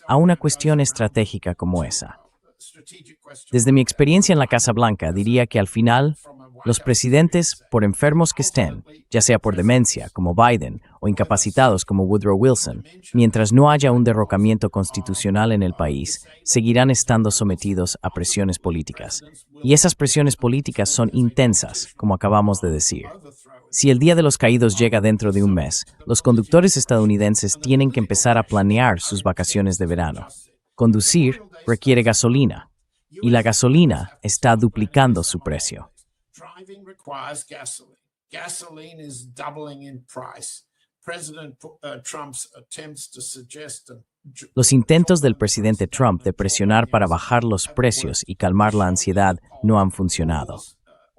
B: a una cuestión estratégica como esa. Desde mi experiencia en la Casa Blanca, diría que al final, los presidentes, por enfermos que estén, ya sea por demencia, como Biden, o incapacitados, como Woodrow Wilson, mientras no haya un derrocamiento constitucional en el país, seguirán estando sometidos a presiones políticas. Y esas presiones políticas son intensas, como acabamos de decir. Si el Día de los Caídos llega dentro de un mes, los conductores estadounidenses tienen que empezar a planear sus vacaciones de verano. Conducir requiere gasolina, y la gasolina está duplicando su precio.
C: Driving requires gasoline. Gasoline is doubling in price. President Trump's attempts to suggest
B: Los intentos del presidente Trump de presionar para bajar los precios y calmar la ansiedad no han funcionado.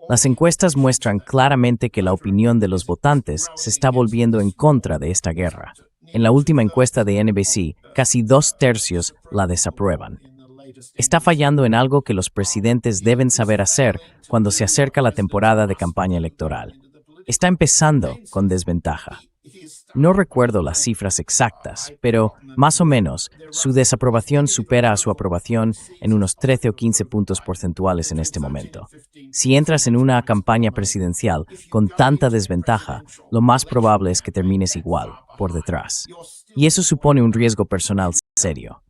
B: Las encuestas muestran claramente que la opinión de los votantes se está volviendo en contra de esta guerra. En la última encuesta de NBC, casi 2/3 la desaprueban. Está fallando en algo que los presidentes deben saber hacer cuando se acerca la temporada de campaña electoral. Está empezando con desventaja. No recuerdo las cifras exactas, pero, más o menos, su desaprobación supera a su aprobación en unos 13 o 15 puntos porcentuales en este momento. Si entras en una campaña presidencial con tanta desventaja, lo más probable es que termines igual, por detrás. Y eso supone un riesgo personal serio.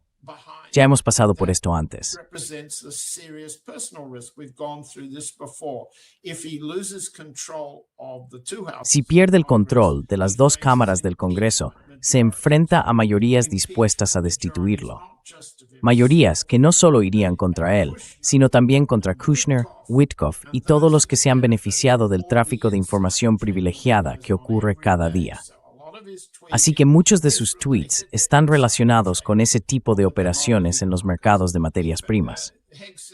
B: Ya hemos pasado por esto antes.
C: represents a serious personal risk. We've gone through this before. If he loses control of the two houses,
B: Si pierde el control de las dos cámaras del Congreso, se enfrenta a mayorías dispuestas a destituirlo. Mayorías que no solo irían contra él, sino también contra Kushner, Witkoff y todos los que se han beneficiado del tráfico de información privilegiada que ocurre cada día. Así que muchos de sus tweets están relacionados con ese tipo de operaciones en los mercados de materias primas.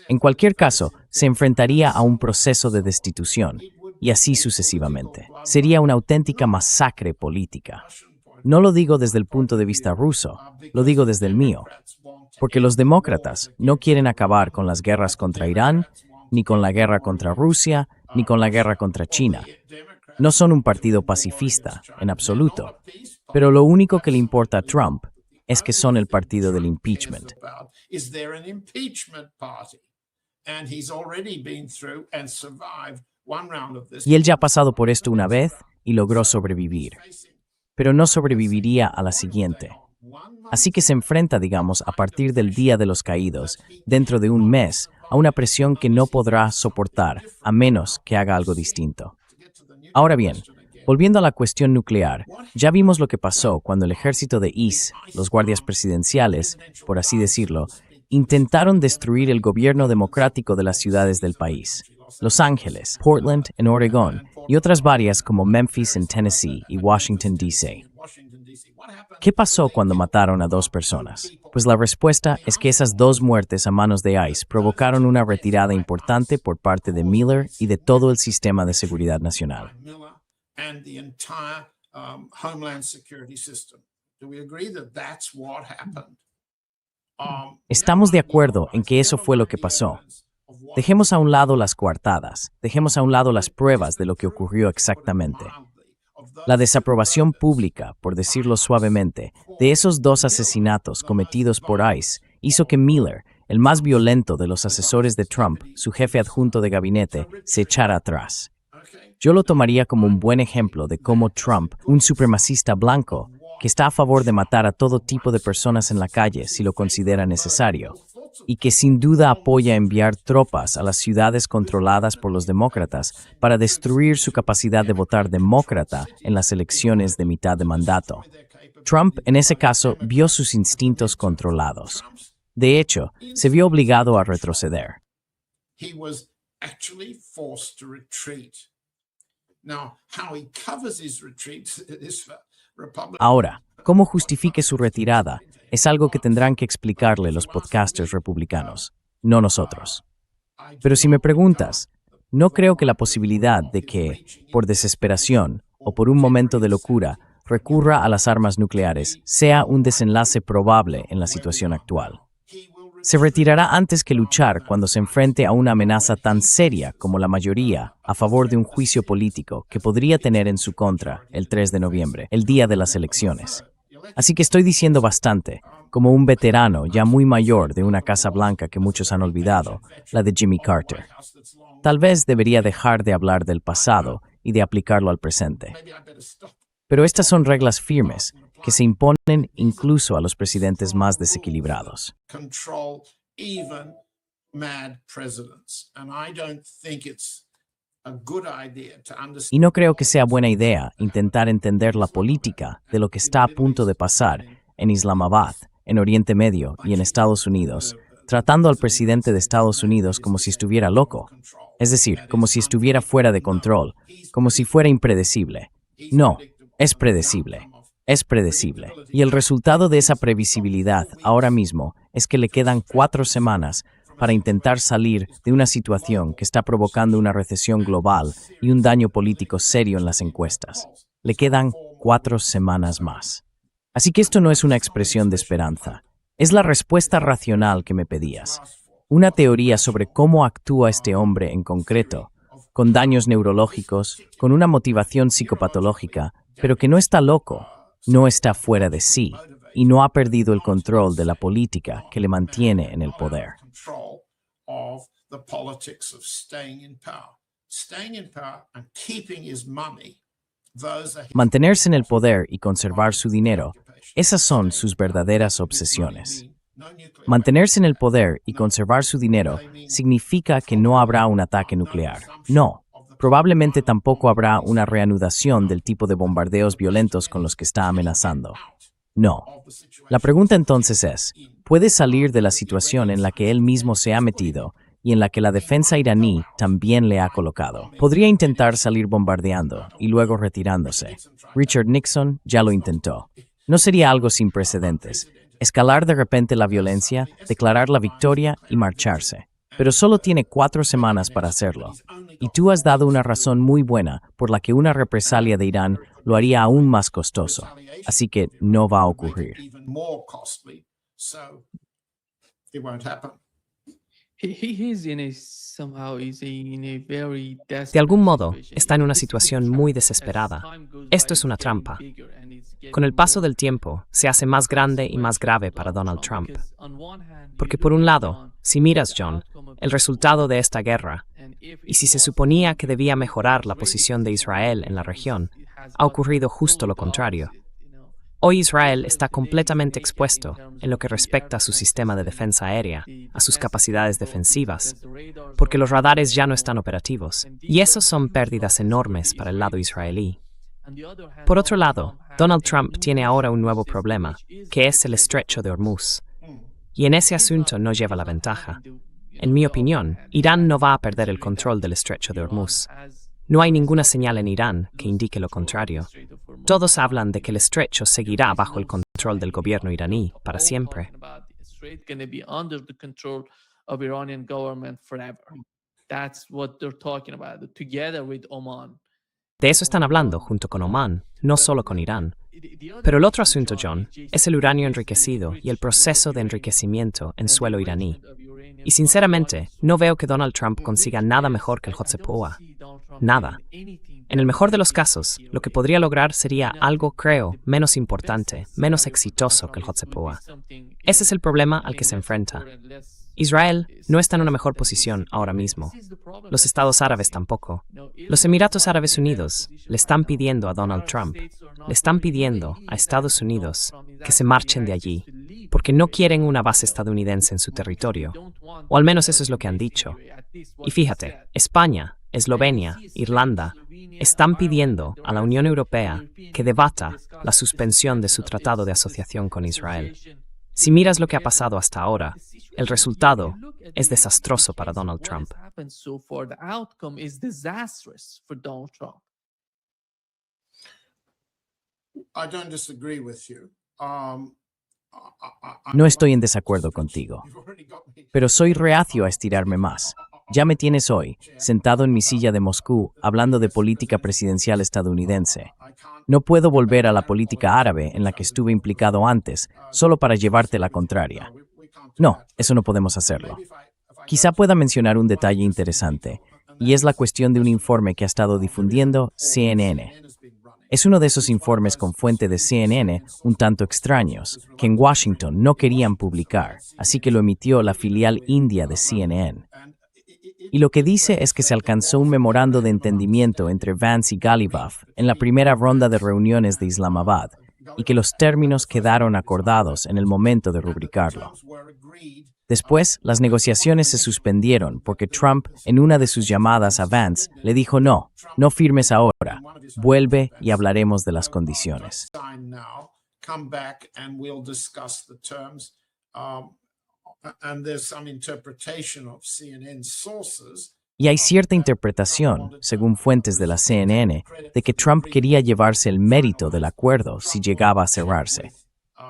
B: En cualquier caso, se enfrentaría a un proceso de destitución, y así sucesivamente. Sería una auténtica masacre política. No lo digo desde el punto de vista ruso, lo digo desde el mío, porque los demócratas no quieren acabar con las guerras contra Irán, ni con la guerra contra Rusia, ni con la guerra contra China. No son un partido pacifista, en absoluto, pero lo único que le importa a Trump es que son el partido del impeachment. Y él ya ha pasado por esto una vez y logró sobrevivir, pero no sobreviviría a la siguiente. Así que se enfrenta, digamos, a partir del Día de los Caídos, dentro de un mes, a una presión que no podrá soportar, a menos que haga algo distinto. Ahora bien, volviendo a la cuestión nuclear, ya vimos lo que pasó cuando el ejército de ICE, los guardias presidenciales, por así decirlo, intentaron destruir el gobierno democrático de las ciudades del país. Los Ángeles, Portland en Oregón y otras varias como Memphis en Tennessee y Washington, D.C. ¿Qué pasó cuando mataron a 2 personas? Pues la respuesta es que esas 2 muertes a manos de ICE provocaron una retirada importante por parte de Miller y de todo el sistema de seguridad nacional. Estamos de acuerdo en que eso fue lo que pasó. Dejemos a un lado las coartadas, dejemos a un lado las pruebas de lo que ocurrió exactamente. La desaprobación pública, por decirlo suavemente, de esos 2 asesinatos cometidos por ICE hizo que Miller, el más violento de los asesores de Trump, su jefe adjunto de gabinete, se echara atrás. Yo lo tomaría como un buen ejemplo de cómo Trump, un supremacista blanco, que está a favor de matar a todo tipo de personas en la calle si lo considera necesario, y que sin duda apoya enviar tropas a las ciudades controladas por los demócratas para destruir su capacidad de votar demócrata en las elecciones de mitad de mandato. Trump, en ese caso, vio sus instintos controlados. De hecho, se vio obligado a retroceder. Ahora, cómo justifique su retirada es algo que tendrán que explicarle los podcasters republicanos, no nosotros. Pero si me preguntas, no creo que la posibilidad de que, por desesperación o por un momento de locura, recurra a las armas nucleares sea un desenlace probable en la situación actual. Se retirará antes que luchar cuando se enfrente a una amenaza tan seria como la mayoría a favor de un juicio político que podría tener en su contra el 3 de noviembre, el día de las elecciones. Así que estoy diciendo bastante, como un veterano ya muy mayor de una Casa Blanca que muchos han olvidado, la de Jimmy Carter. Tal vez debería dejar de hablar del pasado y de aplicarlo al presente. Pero estas son reglas firmes que se imponen incluso a los presidentes más desequilibrados. Y no creo que sea buena idea intentar entender la política de lo que está a punto de pasar en Islamabad, en Oriente Medio y en Estados Unidos, tratando al presidente de Estados Unidos como si estuviera loco, es decir, como si estuviera fuera de control, como si fuera impredecible. No, es predecible. Es predecible. Y el resultado de esa previsibilidad ahora mismo es que le quedan 4 semanas para intentar salir de una situación que está provocando una recesión global y un daño político serio en las encuestas. Le quedan 4 semanas más. Así que esto no es una expresión de esperanza. Es la respuesta racional que me pedías. Una teoría sobre cómo actúa este hombre en concreto, con daños neurológicos, con una motivación psicopatológica, pero que no está loco, no está fuera de sí y no ha perdido el control de la política que le mantiene en el poder. Mantenerse en el poder y conservar su dinero, esas son sus verdaderas obsesiones. Mantenerse en el poder y conservar su dinero significa que no habrá un ataque nuclear. No. Probablemente tampoco habrá una reanudación del tipo de bombardeos violentos con los que está amenazando. No. La pregunta entonces es, ¿puede salir de la situación en la que él mismo se ha metido y en la que la defensa iraní también le ha colocado? Podría intentar salir bombardeando y luego retirándose. Richard Nixon ya lo intentó. No sería algo sin precedentes. Escalar de repente la violencia, declarar la victoria y marcharse. Pero solo tiene 4 semanas para hacerlo. Y tú has dado una razón muy buena por la que una represalia de Irán lo haría aún más costoso, así que no va a ocurrir.
C: Even more costly. So it won't happen.
D: He's in a somehow he's in a very
A: De algún
D: desperate
A: modo,
D: situation.
A: está en una
D: This is a
A: situación
D: trap.
A: muy
D: As
A: desesperada.
D: time goes
A: Esto
D: by,
A: es una
D: it's getting
A: trampa.
D: bigger and it's
A: Con el
D: getting
A: paso
D: more
A: del tiempo, se hace más grande y más grave para Donald Trump.
D: because on one hand, you
A: Porque
D: look
A: por un
D: at
A: lado,
D: John,
A: si miras,
D: the
A: John,
D: outcome of
A: el
D: this
A: resultado
D: war,
A: de esta guerra,
D: and if
A: y
D: it
A: si se
D: was
A: suponía
D: going
A: que
D: to
A: debía
D: improve
A: mejorar
D: the
A: la
D: Israeli
A: posición de Israel en la
D: situation,
A: región,
D: it has
A: ha
D: gotten
A: ocurrido justo lo
D: total
A: contrario.
D: opposite, you know.
A: Hoy Israel
D: Israel
A: está
D: today is
A: completamente
D: naked in
A: expuesto
D: terms
A: en lo
D: of
A: que
D: the
A: respecta
D: air
A: a su
D: defense
A: sistema de
D: system,
A: defensa aérea,
D: the
A: a sus
D: defensive
A: capacidades
D: capabilities,
A: defensivas,
D: because the radars
A: porque
D: are
A: los radares ya no
D: more,
A: están operativos,
D: and
A: y
D: these
A: esos
D: are
A: son
D: huge
A: pérdidas
D: losses for
A: enormes
D: the
A: para el lado
D: Israeli side.
A: israelí.
D: On the other hand,
A: Por otro
D: Donald
A: lado,
D: Trump has
A: Donald
D: a
A: Trump
D: new
A: tiene ahora un nuevo
D: system,
A: problema,
D: which is
A: que
D: the
A: es el
D: Strait
A: estrecho de Hormuz.
C: Mm.
A: Y en ese
D: He's
A: asunto
D: not-
A: no lleva
D: he's
A: la
D: not
A: ventaja.
D: having the,
A: En mi
D: the upper
A: opinión,
D: hand.
A: Irán no va a
D: That's
A: perder el
D: considering
A: control
D: that
A: del estrecho de
D: Iran
A: Hormuz.
D: has
A: No hay
D: already
A: ninguna
D: started
A: señal en
D: to
A: Irán que
D: lose
A: indique lo
D: control of the
A: contrario.
D: Strait of Hormuz.
A: Todos hablan de que el estrecho seguirá
D: There is
A: bajo el
D: no
A: control del
D: sign
A: gobierno
D: of-
A: iraní
D: they're
A: para
D: all
A: siempre.
D: talking about the Strait gonna be under the control of Iranian government forever. That's what they're talking about, together with Oman.
A: De eso están hablando junto con Omán, no solo con Irán. Pero el otro asunto, John, es el uranio enriquecido y el proceso de enriquecimiento en suelo iraní. Y sinceramente, no veo que Donald Trump consiga nada mejor que el Hotsepoa. Nada. En el mejor de los casos, lo que podría lograr sería algo, creo, menos importante, menos exitoso que el Hotsepoa. Ese es el problema al que se enfrenta. Israel no está en una mejor posición ahora mismo. Los Estados Árabes tampoco. Los Emiratos Árabes Unidos le están pidiendo a Donald Trump, le están pidiendo a Estados Unidos que se marchen de allí, porque no quieren una base estadounidense en su territorio. O al menos eso es lo que han dicho. Y fíjate, España, Eslovenia, Irlanda, están pidiendo a la Unión Europea que debata la suspensión de su tratado de asociación con Israel. Si miras lo que ha pasado hasta ahora, el resultado es desastroso para Donald Trump.
C: I don't disagree with you.
B: No estoy en desacuerdo contigo,
C: You've already got me.
B: pero soy reacio a estirarme más. Ya me tienes hoy, sentado en mi silla de Moscú, hablando de política presidencial estadounidense. No puedo volver a la política árabe en la que estuve implicado antes, solo para llevarte la contraria. No, eso no podemos hacerlo. Quizá pueda mencionar un detalle interesante, y es la cuestión de un informe que ha estado difundiendo CNN. Es uno de esos informes con fuente de CNN un tanto extraños, que en Washington no querían publicar, así que lo emitió la filial india de CNN. Y lo que dice es que se alcanzó un memorando de entendimiento entre Vance y Ghalibaf en la primera ronda de reuniones de Islamabad, y que los términos quedaron acordados en el momento de rubricarlo. Después, las negociaciones se suspendieron porque Trump, en una de sus llamadas a Vance, le dijo no firmes ahora, vuelve y hablaremos de las condiciones.
C: Sign now, come back and we'll discuss the terms. And there's some interpretation of CNN sources.
B: Y hay cierta interpretación, según fuentes de la CNN, de que Trump quería llevarse el mérito del acuerdo si llegaba a cerrarse.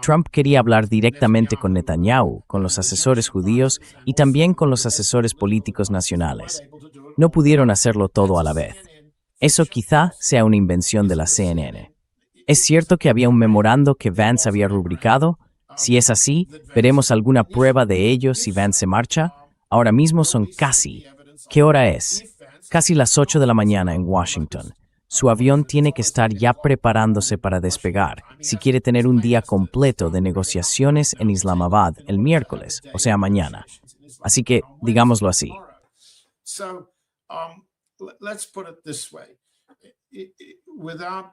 B: Trump quería hablar directamente con Netanyahu, con los asesores judíos y también con los asesores políticos nacionales. No pudieron hacerlo todo a la vez. Eso quizá sea una invención de la CNN. ¿Es cierto que había un memorando que Vance había rubricado? Si es así, ¿veremos alguna prueba de ello si Vance se marcha? Ahora mismo son casi. ¿Qué hora es? Casi las 8 de la mañana en Washington. Su avión tiene que estar ya preparándose para despegar si quiere tener un día completo de negociaciones en Islamabad el miércoles, o sea, mañana. Así que, digámoslo así.
C: So let's put it this way. Without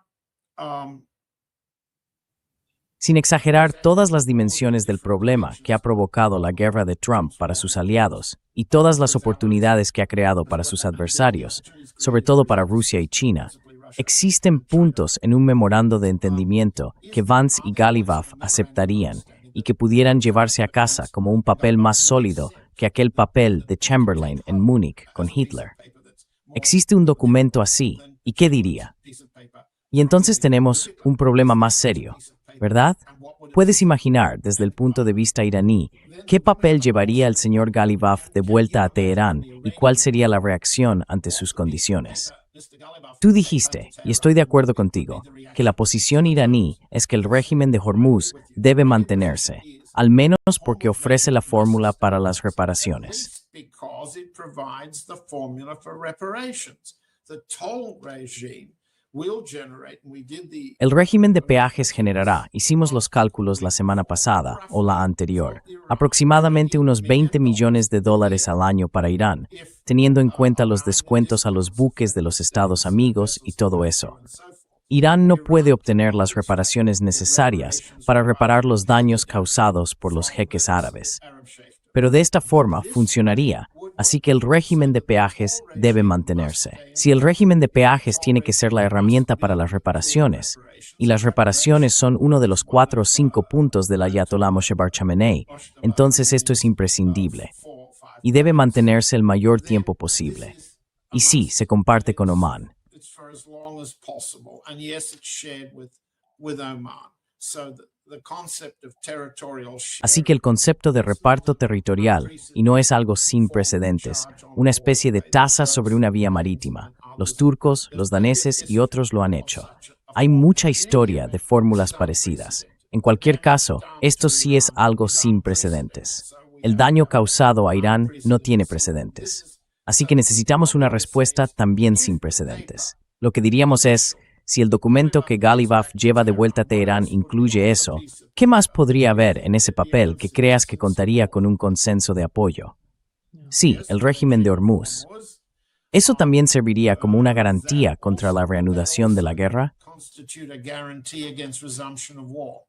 B: Sin exagerar todas las dimensiones del problema que ha provocado la guerra de Trump para sus aliados y todas las oportunidades que ha creado para sus adversarios, sobre todo para Rusia y China, existen puntos en un memorando de entendimiento que Vance y Ghalibaf aceptarían y que pudieran llevarse a casa como un papel más sólido que aquel papel de Chamberlain en Múnich con Hitler. Existe un documento así, ¿y qué diría? Y entonces tenemos un problema más serio, ¿verdad? Puedes imaginar, desde el punto de vista iraní, qué papel llevaría el señor Ghalibaf de vuelta a Teherán y cuál sería la reacción ante sus condiciones. Tú dijiste, y estoy de acuerdo contigo, que la posición iraní es que el régimen de Hormuz debe mantenerse, al menos porque ofrece la fórmula para las reparaciones.
C: Because it provides the formula for reparations. The toll regime will generate, and we did the
B: El régimen de peajes generará, hicimos los cálculos la semana pasada o la anterior, aproximadamente unos $20 millones al año para Irán, teniendo en cuenta los descuentos a los buques de los Estados amigos y todo eso. Irán no puede obtener las reparaciones necesarias para reparar los daños causados por los jeques árabes. Pero de esta forma funcionaría, así que el régimen de peajes debe mantenerse. Si el régimen de peajes tiene que ser la herramienta para las reparaciones, y las reparaciones son uno de los 4 o 5 puntos del Ayatollah Moshe Bar Khamenei, entonces esto es imprescindible, y debe mantenerse el mayor tiempo posible. Y sí, se comparte con Omán.
C: it's for as long as possible. And yes, it's shared with Oman. So the concept of territorial
B: Así que el concepto de reparto territorial, y no es algo sin precedentes, una especie de tasa sobre una vía marítima. Los turcos, los daneses y otros lo han hecho. Hay mucha historia de fórmulas parecidas. En cualquier caso, esto sí es algo sin precedentes. El daño causado a Irán no tiene precedentes. Así que necesitamos una respuesta también sin precedentes. Lo que diríamos es, si el documento que Ghalibaf lleva de vuelta a Teherán incluye eso, ¿qué más podría haber en ese papel que creas que contaría con un consenso de apoyo? Sí, el régimen de Hormuz. ¿Eso también serviría como una garantía contra la reanudación de la guerra?
C: constitute a guarantee against resumption of war,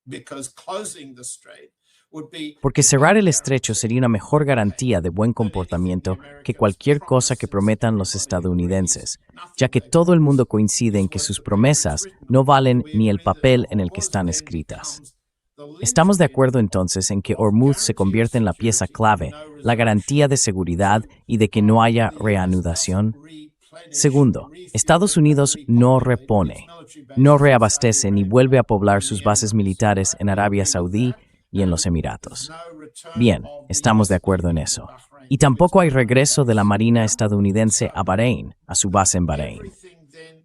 C: because closing the strait would be
B: Porque cerrar el estrecho sería una mejor garantía de buen comportamiento que cualquier cosa que prometan los estadounidenses, ya que todo el mundo coincide en que sus promesas no valen ni el papel en el que están escritas. ¿Estamos de acuerdo entonces en que Hormuz se convierte en la pieza clave, la garantía de seguridad y de que no haya reanudación? Segundo, Estados Unidos no repone, no reabastece ni vuelve a poblar sus bases militares en Arabia Saudí y en los Emiratos. Bien, estamos de acuerdo en eso. Y tampoco hay regreso de la Marina estadounidense a Bahrein, a su base en Bahrein.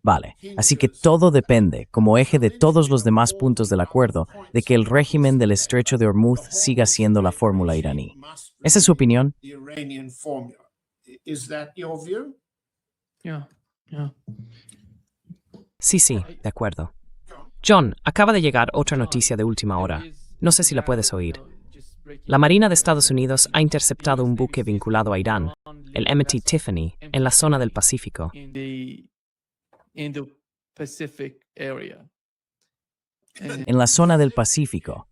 B: Vale, así que todo depende, como eje de todos los demás puntos del acuerdo, de que el régimen del estrecho de Hormuz siga siendo la fórmula iraní. ¿Esa es su opinión?
C: the Iranian formula. Is that your view?
D: Yeah, yeah.
A: Sí, de acuerdo. John, acaba de llegar otra noticia de última hora. No sé si la puedes oír. La Marina de Estados Unidos ha interceptado un buque vinculado a Irán, el MT Tiffany, en la zona del Pacífico.
D: In the Pacific area.
B: En la zona del Pacífico.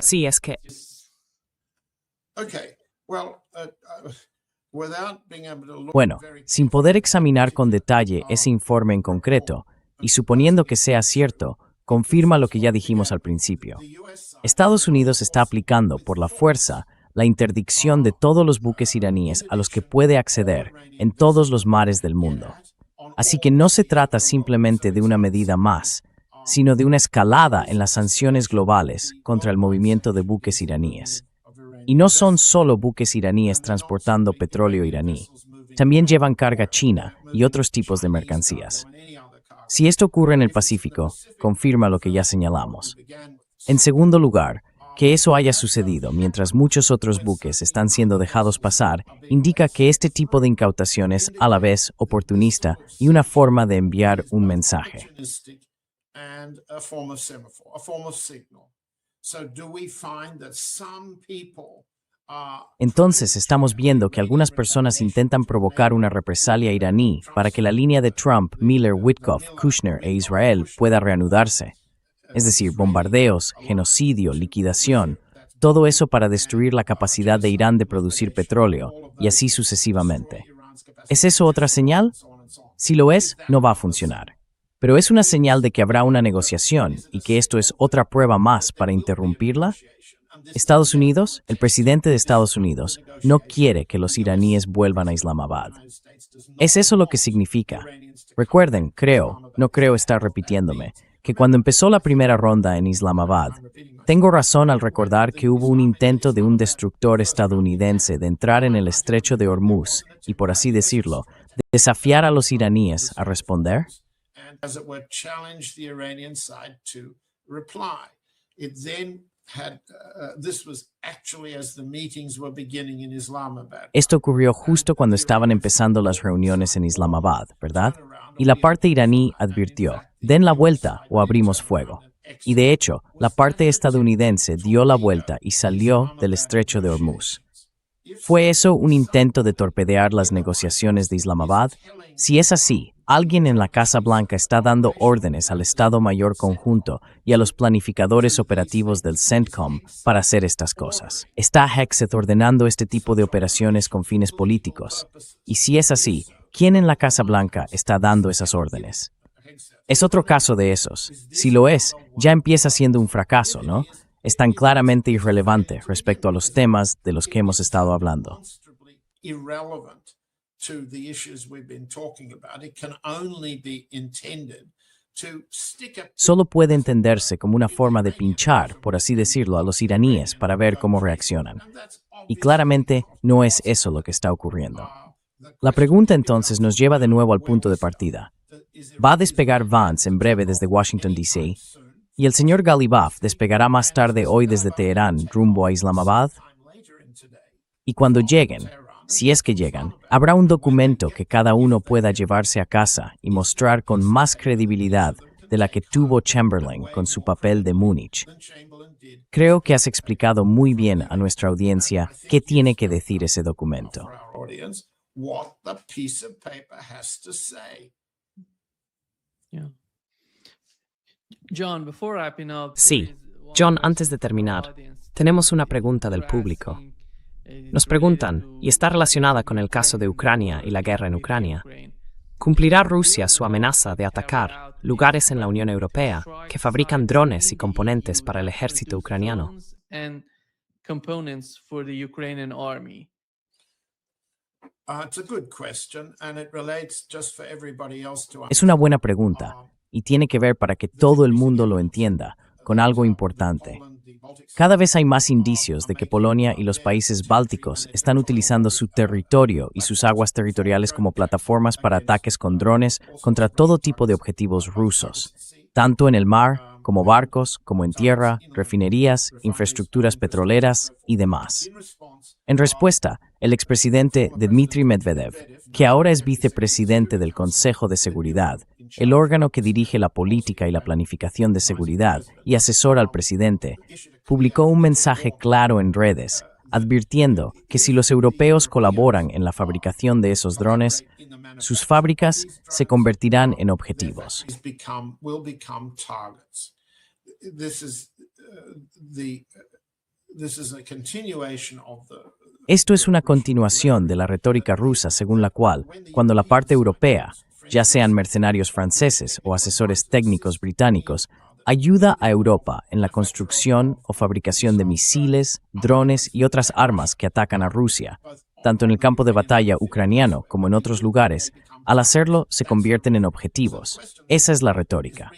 A: Sí, es que
C: Okay. Well, without being able to look
B: Bueno,
C: very
B: sin poder examinar con detalle ese informe en concreto, y suponiendo que sea cierto, confirma lo que ya dijimos al principio. Estados Unidos está aplicando, por la fuerza, la interdicción de todos los buques iraníes a los que puede acceder en todos los mares del mundo. Así que no se trata simplemente de una medida más, sino de una escalada en las sanciones globales contra el movimiento de buques iraníes. Y no son solo buques iraníes transportando petróleo iraní, también llevan carga china y otros tipos de mercancías. Si esto ocurre en el Pacífico, confirma lo que ya señalamos. En segundo lugar, que eso haya sucedido mientras muchos otros buques están siendo dejados pasar, indica que este tipo de incautación es a la vez oportunista y una forma de enviar un mensaje.
C: opportunistic and a form of semaphore, a form of signal. So do we find that some people are
B: Entonces estamos viendo que algunas personas intentan provocar una represalia iraní para que la línea de Trump, Miller, Witkoff, Kushner e Israel pueda reanudarse. Es decir, bombardeos, genocidio, liquidación, todo eso para destruir la capacidad de Irán de producir petróleo, y así sucesivamente. ¿Es eso otra señal? Si lo es, no va a funcionar. Pero es una señal de que habrá una negociación y que esto es otra prueba más para interrumpirla. Estados Unidos, el presidente de Estados Unidos, no quiere que los iraníes vuelvan a Islamabad. ¿Es eso lo que significa? Recuerden, no creo estar repitiéndome, que cuando empezó la primera ronda en Islamabad, tengo razón al recordar que hubo un intento de un destructor estadounidense de entrar en el estrecho de Hormuz y, por así decirlo, desafiar a los iraníes a responder?
C: and, as it were, challenge the Iranian side to reply. It then had, this was actually as the meetings were beginning in Islamabad.
B: Esto ocurrió justo cuando estaban empezando las reuniones en Islamabad, ¿verdad? Y la parte iraní advirtió, den la vuelta o abrimos fuego. Y de hecho, la parte estadounidense dio la vuelta y salió del estrecho de Hormuz. ¿Fue eso un intento de torpedear las negociaciones de Islamabad? Si es así, alguien en la Casa Blanca está dando órdenes al Estado Mayor Conjunto y a los planificadores operativos del CENTCOM para hacer estas cosas. ¿Está Hegseth ordenando este tipo de operaciones con fines políticos? Y si es así, ¿quién en la Casa Blanca está dando esas órdenes? Es otro caso de esos. Si lo es, ya empieza siendo un fracaso, ¿no? Es tan claramente irrelevante respecto a los temas de los que hemos estado hablando.
C: Irrelevant to the issues we've been talking about. It can only be intended to stick up.
B: Solo puede entenderse como una forma de pinchar, por así decirlo, a los iraníes para ver cómo reaccionan. Y claramente no es eso lo que está ocurriendo. La pregunta entonces nos lleva de nuevo al punto de partida. ¿Va a despegar Vance en breve desde Washington, D.C.? ¿Y el señor Ghalibaf despegará más tarde hoy desde Teherán rumbo a Islamabad? Y cuando lleguen, si es que llegan, habrá un documento que cada uno pueda llevarse a casa y mostrar con más credibilidad de la que tuvo Chamberlain con su papel de Múnich. Creo que has explicado muy bien a nuestra audiencia qué tiene que decir ese documento.
C: What the piece of paper has to say.
D: Yeah. John, before wrapping up,
A: Sí, John, antes de terminar, tenemos una pregunta del público. Nos preguntan, y está relacionada con el caso de Ucrania y la guerra en Ucrania. ¿Cumplirá Rusia su amenaza de atacar lugares en la Unión Europea que fabrican drones y componentes para el ejército ucraniano?
C: It's a good question, and it relates just for everybody else to
B: Es una buena pregunta, y tiene que ver para que todo el mundo lo entienda, con algo importante. Cada vez hay más indicios de que Polonia y los países bálticos están utilizando su territorio y sus aguas territoriales como plataformas para ataques con drones contra todo tipo de objetivos rusos, tanto en el mar, como barcos, como en tierra, refinerías, infraestructuras petroleras y demás. En respuesta, el expresidente Dmitry Medvedev, que ahora es vicepresidente del Consejo de Seguridad, el órgano que dirige la política y la planificación de seguridad y asesora al presidente, publicó un mensaje claro en redes, advirtiendo que si los europeos colaboran en la fabricación de esos drones, sus fábricas se convertirán en objetivos. Esto es una continuación de la retórica rusa según la cual, cuando la parte europea, ya sean mercenarios franceses o asesores técnicos británicos, ayuda a Europa en la construcción o fabricación de misiles, drones y otras armas que atacan a Rusia, tanto en el campo de batalla ucraniano como en otros lugares, al hacerlo se convierten en objetivos. Esa es la retórica.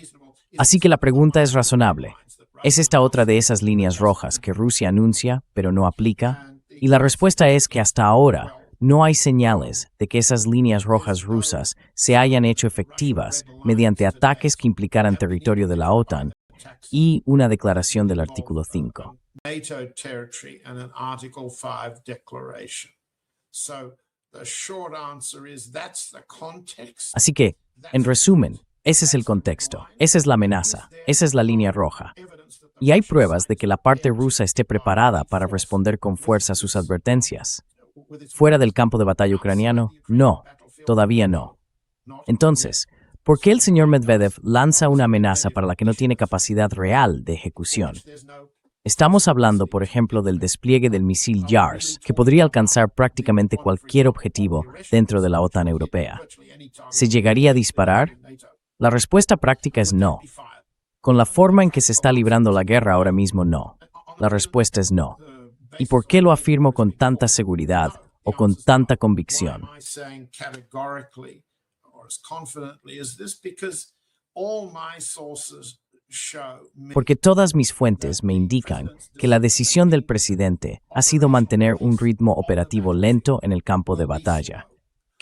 B: Así que la pregunta es razonable. ¿Es esta otra de esas líneas rojas que Rusia anuncia, pero no aplica? Y la respuesta es que hasta ahora no hay señales de que esas líneas rojas rusas se hayan hecho efectivas mediante ataques que implicaran territorio de la OTAN y una declaración del artículo 5. Así que, en resumen, ese es el contexto, esa es la amenaza, esa es la línea roja. ¿Y hay pruebas de que la parte rusa esté preparada para responder con fuerza a sus advertencias? ¿Fuera del campo de batalla ucraniano? No, todavía no. Entonces, ¿por qué el señor Medvedev lanza una amenaza para la que no tiene capacidad real de ejecución? Estamos hablando, por ejemplo, del despliegue del misil YARS, que podría alcanzar prácticamente cualquier objetivo dentro de la OTAN europea. ¿Se llegaría a disparar? La respuesta práctica es no. Con la forma en que se está librando la guerra ahora mismo, no. La respuesta es no. ¿Y por qué lo afirmo con tanta seguridad o con tanta convicción? Porque todas mis fuentes me indican que la decisión del presidente ha sido mantener un ritmo operativo lento en el campo de batalla,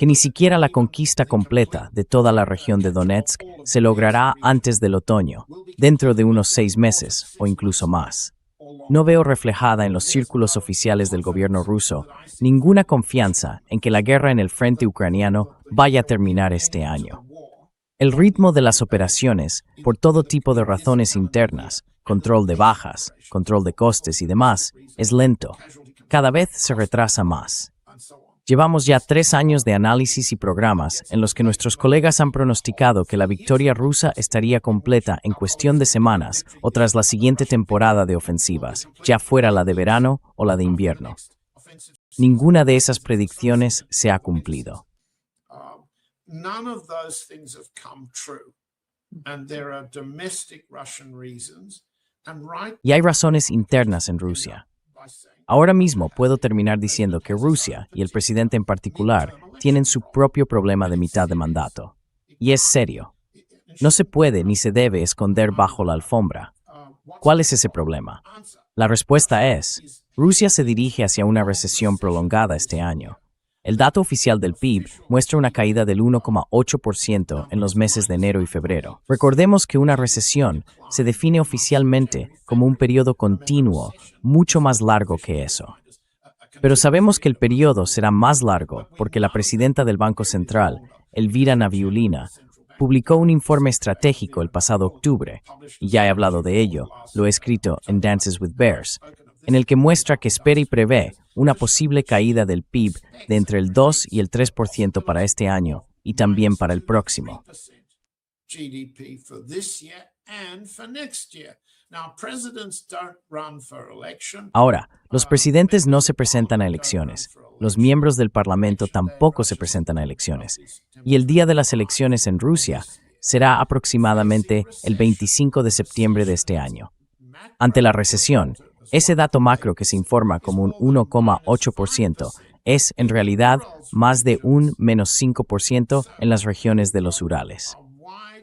B: que ni siquiera la conquista completa de toda la región de Donetsk se logrará antes del otoño, dentro de unos 6 meses o incluso más. No veo reflejada en los círculos oficiales del gobierno ruso ninguna confianza en que la guerra en el frente ucraniano vaya a terminar este año. El ritmo de las operaciones, por todo tipo de razones internas, control de bajas, control de costes y demás, es lento. Cada vez se retrasa más. Llevamos ya 3 años de análisis y programas en los que nuestros colegas han pronosticado que la victoria rusa estaría completa en cuestión de semanas o tras la siguiente temporada de ofensivas, ya fuera la de verano o la de invierno. Ninguna de esas predicciones se ha cumplido.
C: None of those things have come true. And there are domestic Russian reasons. And right
B: Y hay razones internas en Rusia.
C: by saying
B: Ahora mismo puedo terminar diciendo que Rusia, y el presidente en particular, tienen su propio problema de mitad de mandato. Y es serio. No se puede ni se debe esconder bajo la alfombra. ¿Cuál es ese problema? La respuesta es, Rusia se dirige hacia una recesión prolongada este año. El dato oficial del PIB muestra una caída del 1,8% en los meses de enero y febrero. Recordemos que una recesión se define oficialmente como un periodo continuo mucho más largo que eso. Pero sabemos que el periodo será más largo porque la presidenta del Banco Central, Elvira Nabiullina, publicó un informe estratégico el pasado octubre, y ya he hablado de ello, lo he escrito en Dances with Bears, en el que muestra que espera y prevé una posible caída del PIB de entre el 2 y el 3% para este año y también para el próximo.
C: GDP for this year and for next year. Now, presidents don't run for election.
B: Ahora, los presidentes no se presentan a elecciones, los miembros del Parlamento tampoco se presentan a elecciones, y el día de las elecciones en Rusia será aproximadamente el 25 de septiembre de este año. Ante la recesión, ese dato macro que se informa como un 1,8% es, en realidad, más de un -5% en las regiones de los Urales.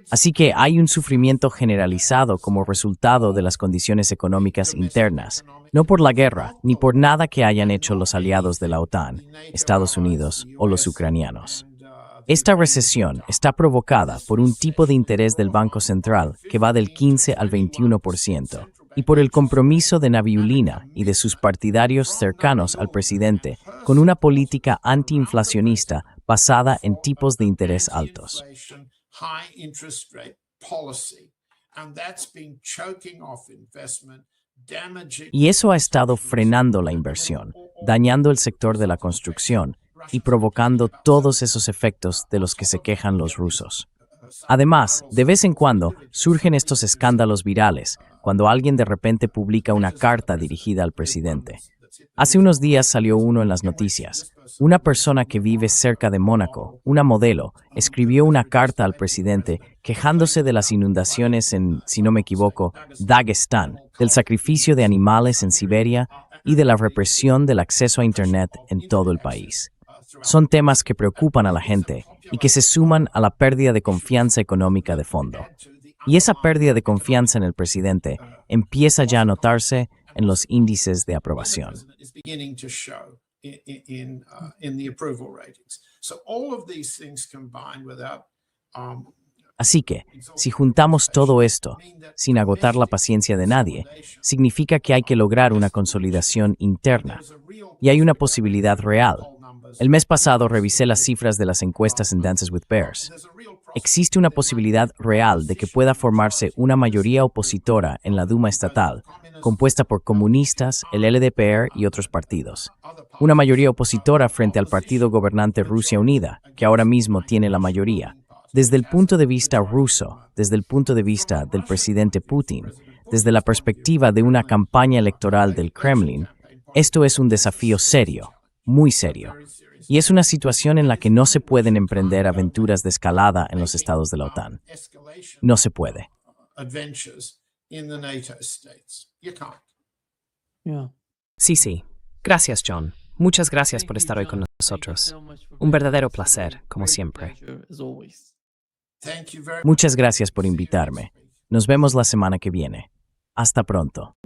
B: Así que hay un sufrimiento generalizado como resultado de las condiciones económicas internas, no por la guerra ni por nada que hayan hecho los aliados de la OTAN, Estados Unidos o los ucranianos. Esta recesión está provocada por un tipo de interés del Banco Central que va del 15 al 21%. Y por el compromiso de Nabiullina y de sus partidarios cercanos al presidente con una política antiinflacionista basada en tipos de interés altos.
C: High interest rate policy. And that's been choking off investment, damaging.
B: Y eso ha estado frenando la inversión, dañando el sector de la construcción y provocando todos esos efectos de los que se quejan los rusos. Además, de vez en cuando surgen estos escándalos virales, cuando alguien de repente publica una carta dirigida al presidente. Hace unos días salió uno en las noticias. Una persona que vive cerca de Mónaco, una modelo, escribió una carta al presidente quejándose de las inundaciones en, si no me equivoco, Dagestán, del sacrificio de animales en Siberia y de la represión del acceso a Internet en todo el país. Son temas que preocupan a la gente y que se suman a la pérdida de confianza económica de fondo. Y esa pérdida de confianza en el presidente empieza ya a notarse en los índices de aprobación.
C: Is beginning to show in the approval ratings. So all of these things combined without
B: Así que, si juntamos todo esto, sin agotar la paciencia de nadie, significa que hay que lograr una consolidación interna. Y hay una posibilidad real. El mes pasado revisé las cifras de las encuestas en Dances with Bears. Existe una posibilidad real de que pueda formarse una mayoría opositora en la Duma estatal, compuesta por comunistas, el LDPR y otros partidos. Una mayoría opositora frente al partido gobernante Rusia Unida, que ahora mismo tiene la mayoría. Desde el punto de vista ruso, desde el punto de vista del presidente Putin, desde la perspectiva de una campaña electoral del Kremlin, esto es un desafío serio, muy serio. Y es una situación en la que no se pueden emprender aventuras de escalada en los estados de la OTAN. No se puede.
C: adventures in the NATO states. You can't.
D: Yeah.
A: Sí. Gracias, John. Muchas gracias por estar hoy con nosotros. Un verdadero placer, como siempre.
C: Thank you very much.
B: Muchas gracias por invitarme. Nos vemos la semana que viene. Hasta pronto.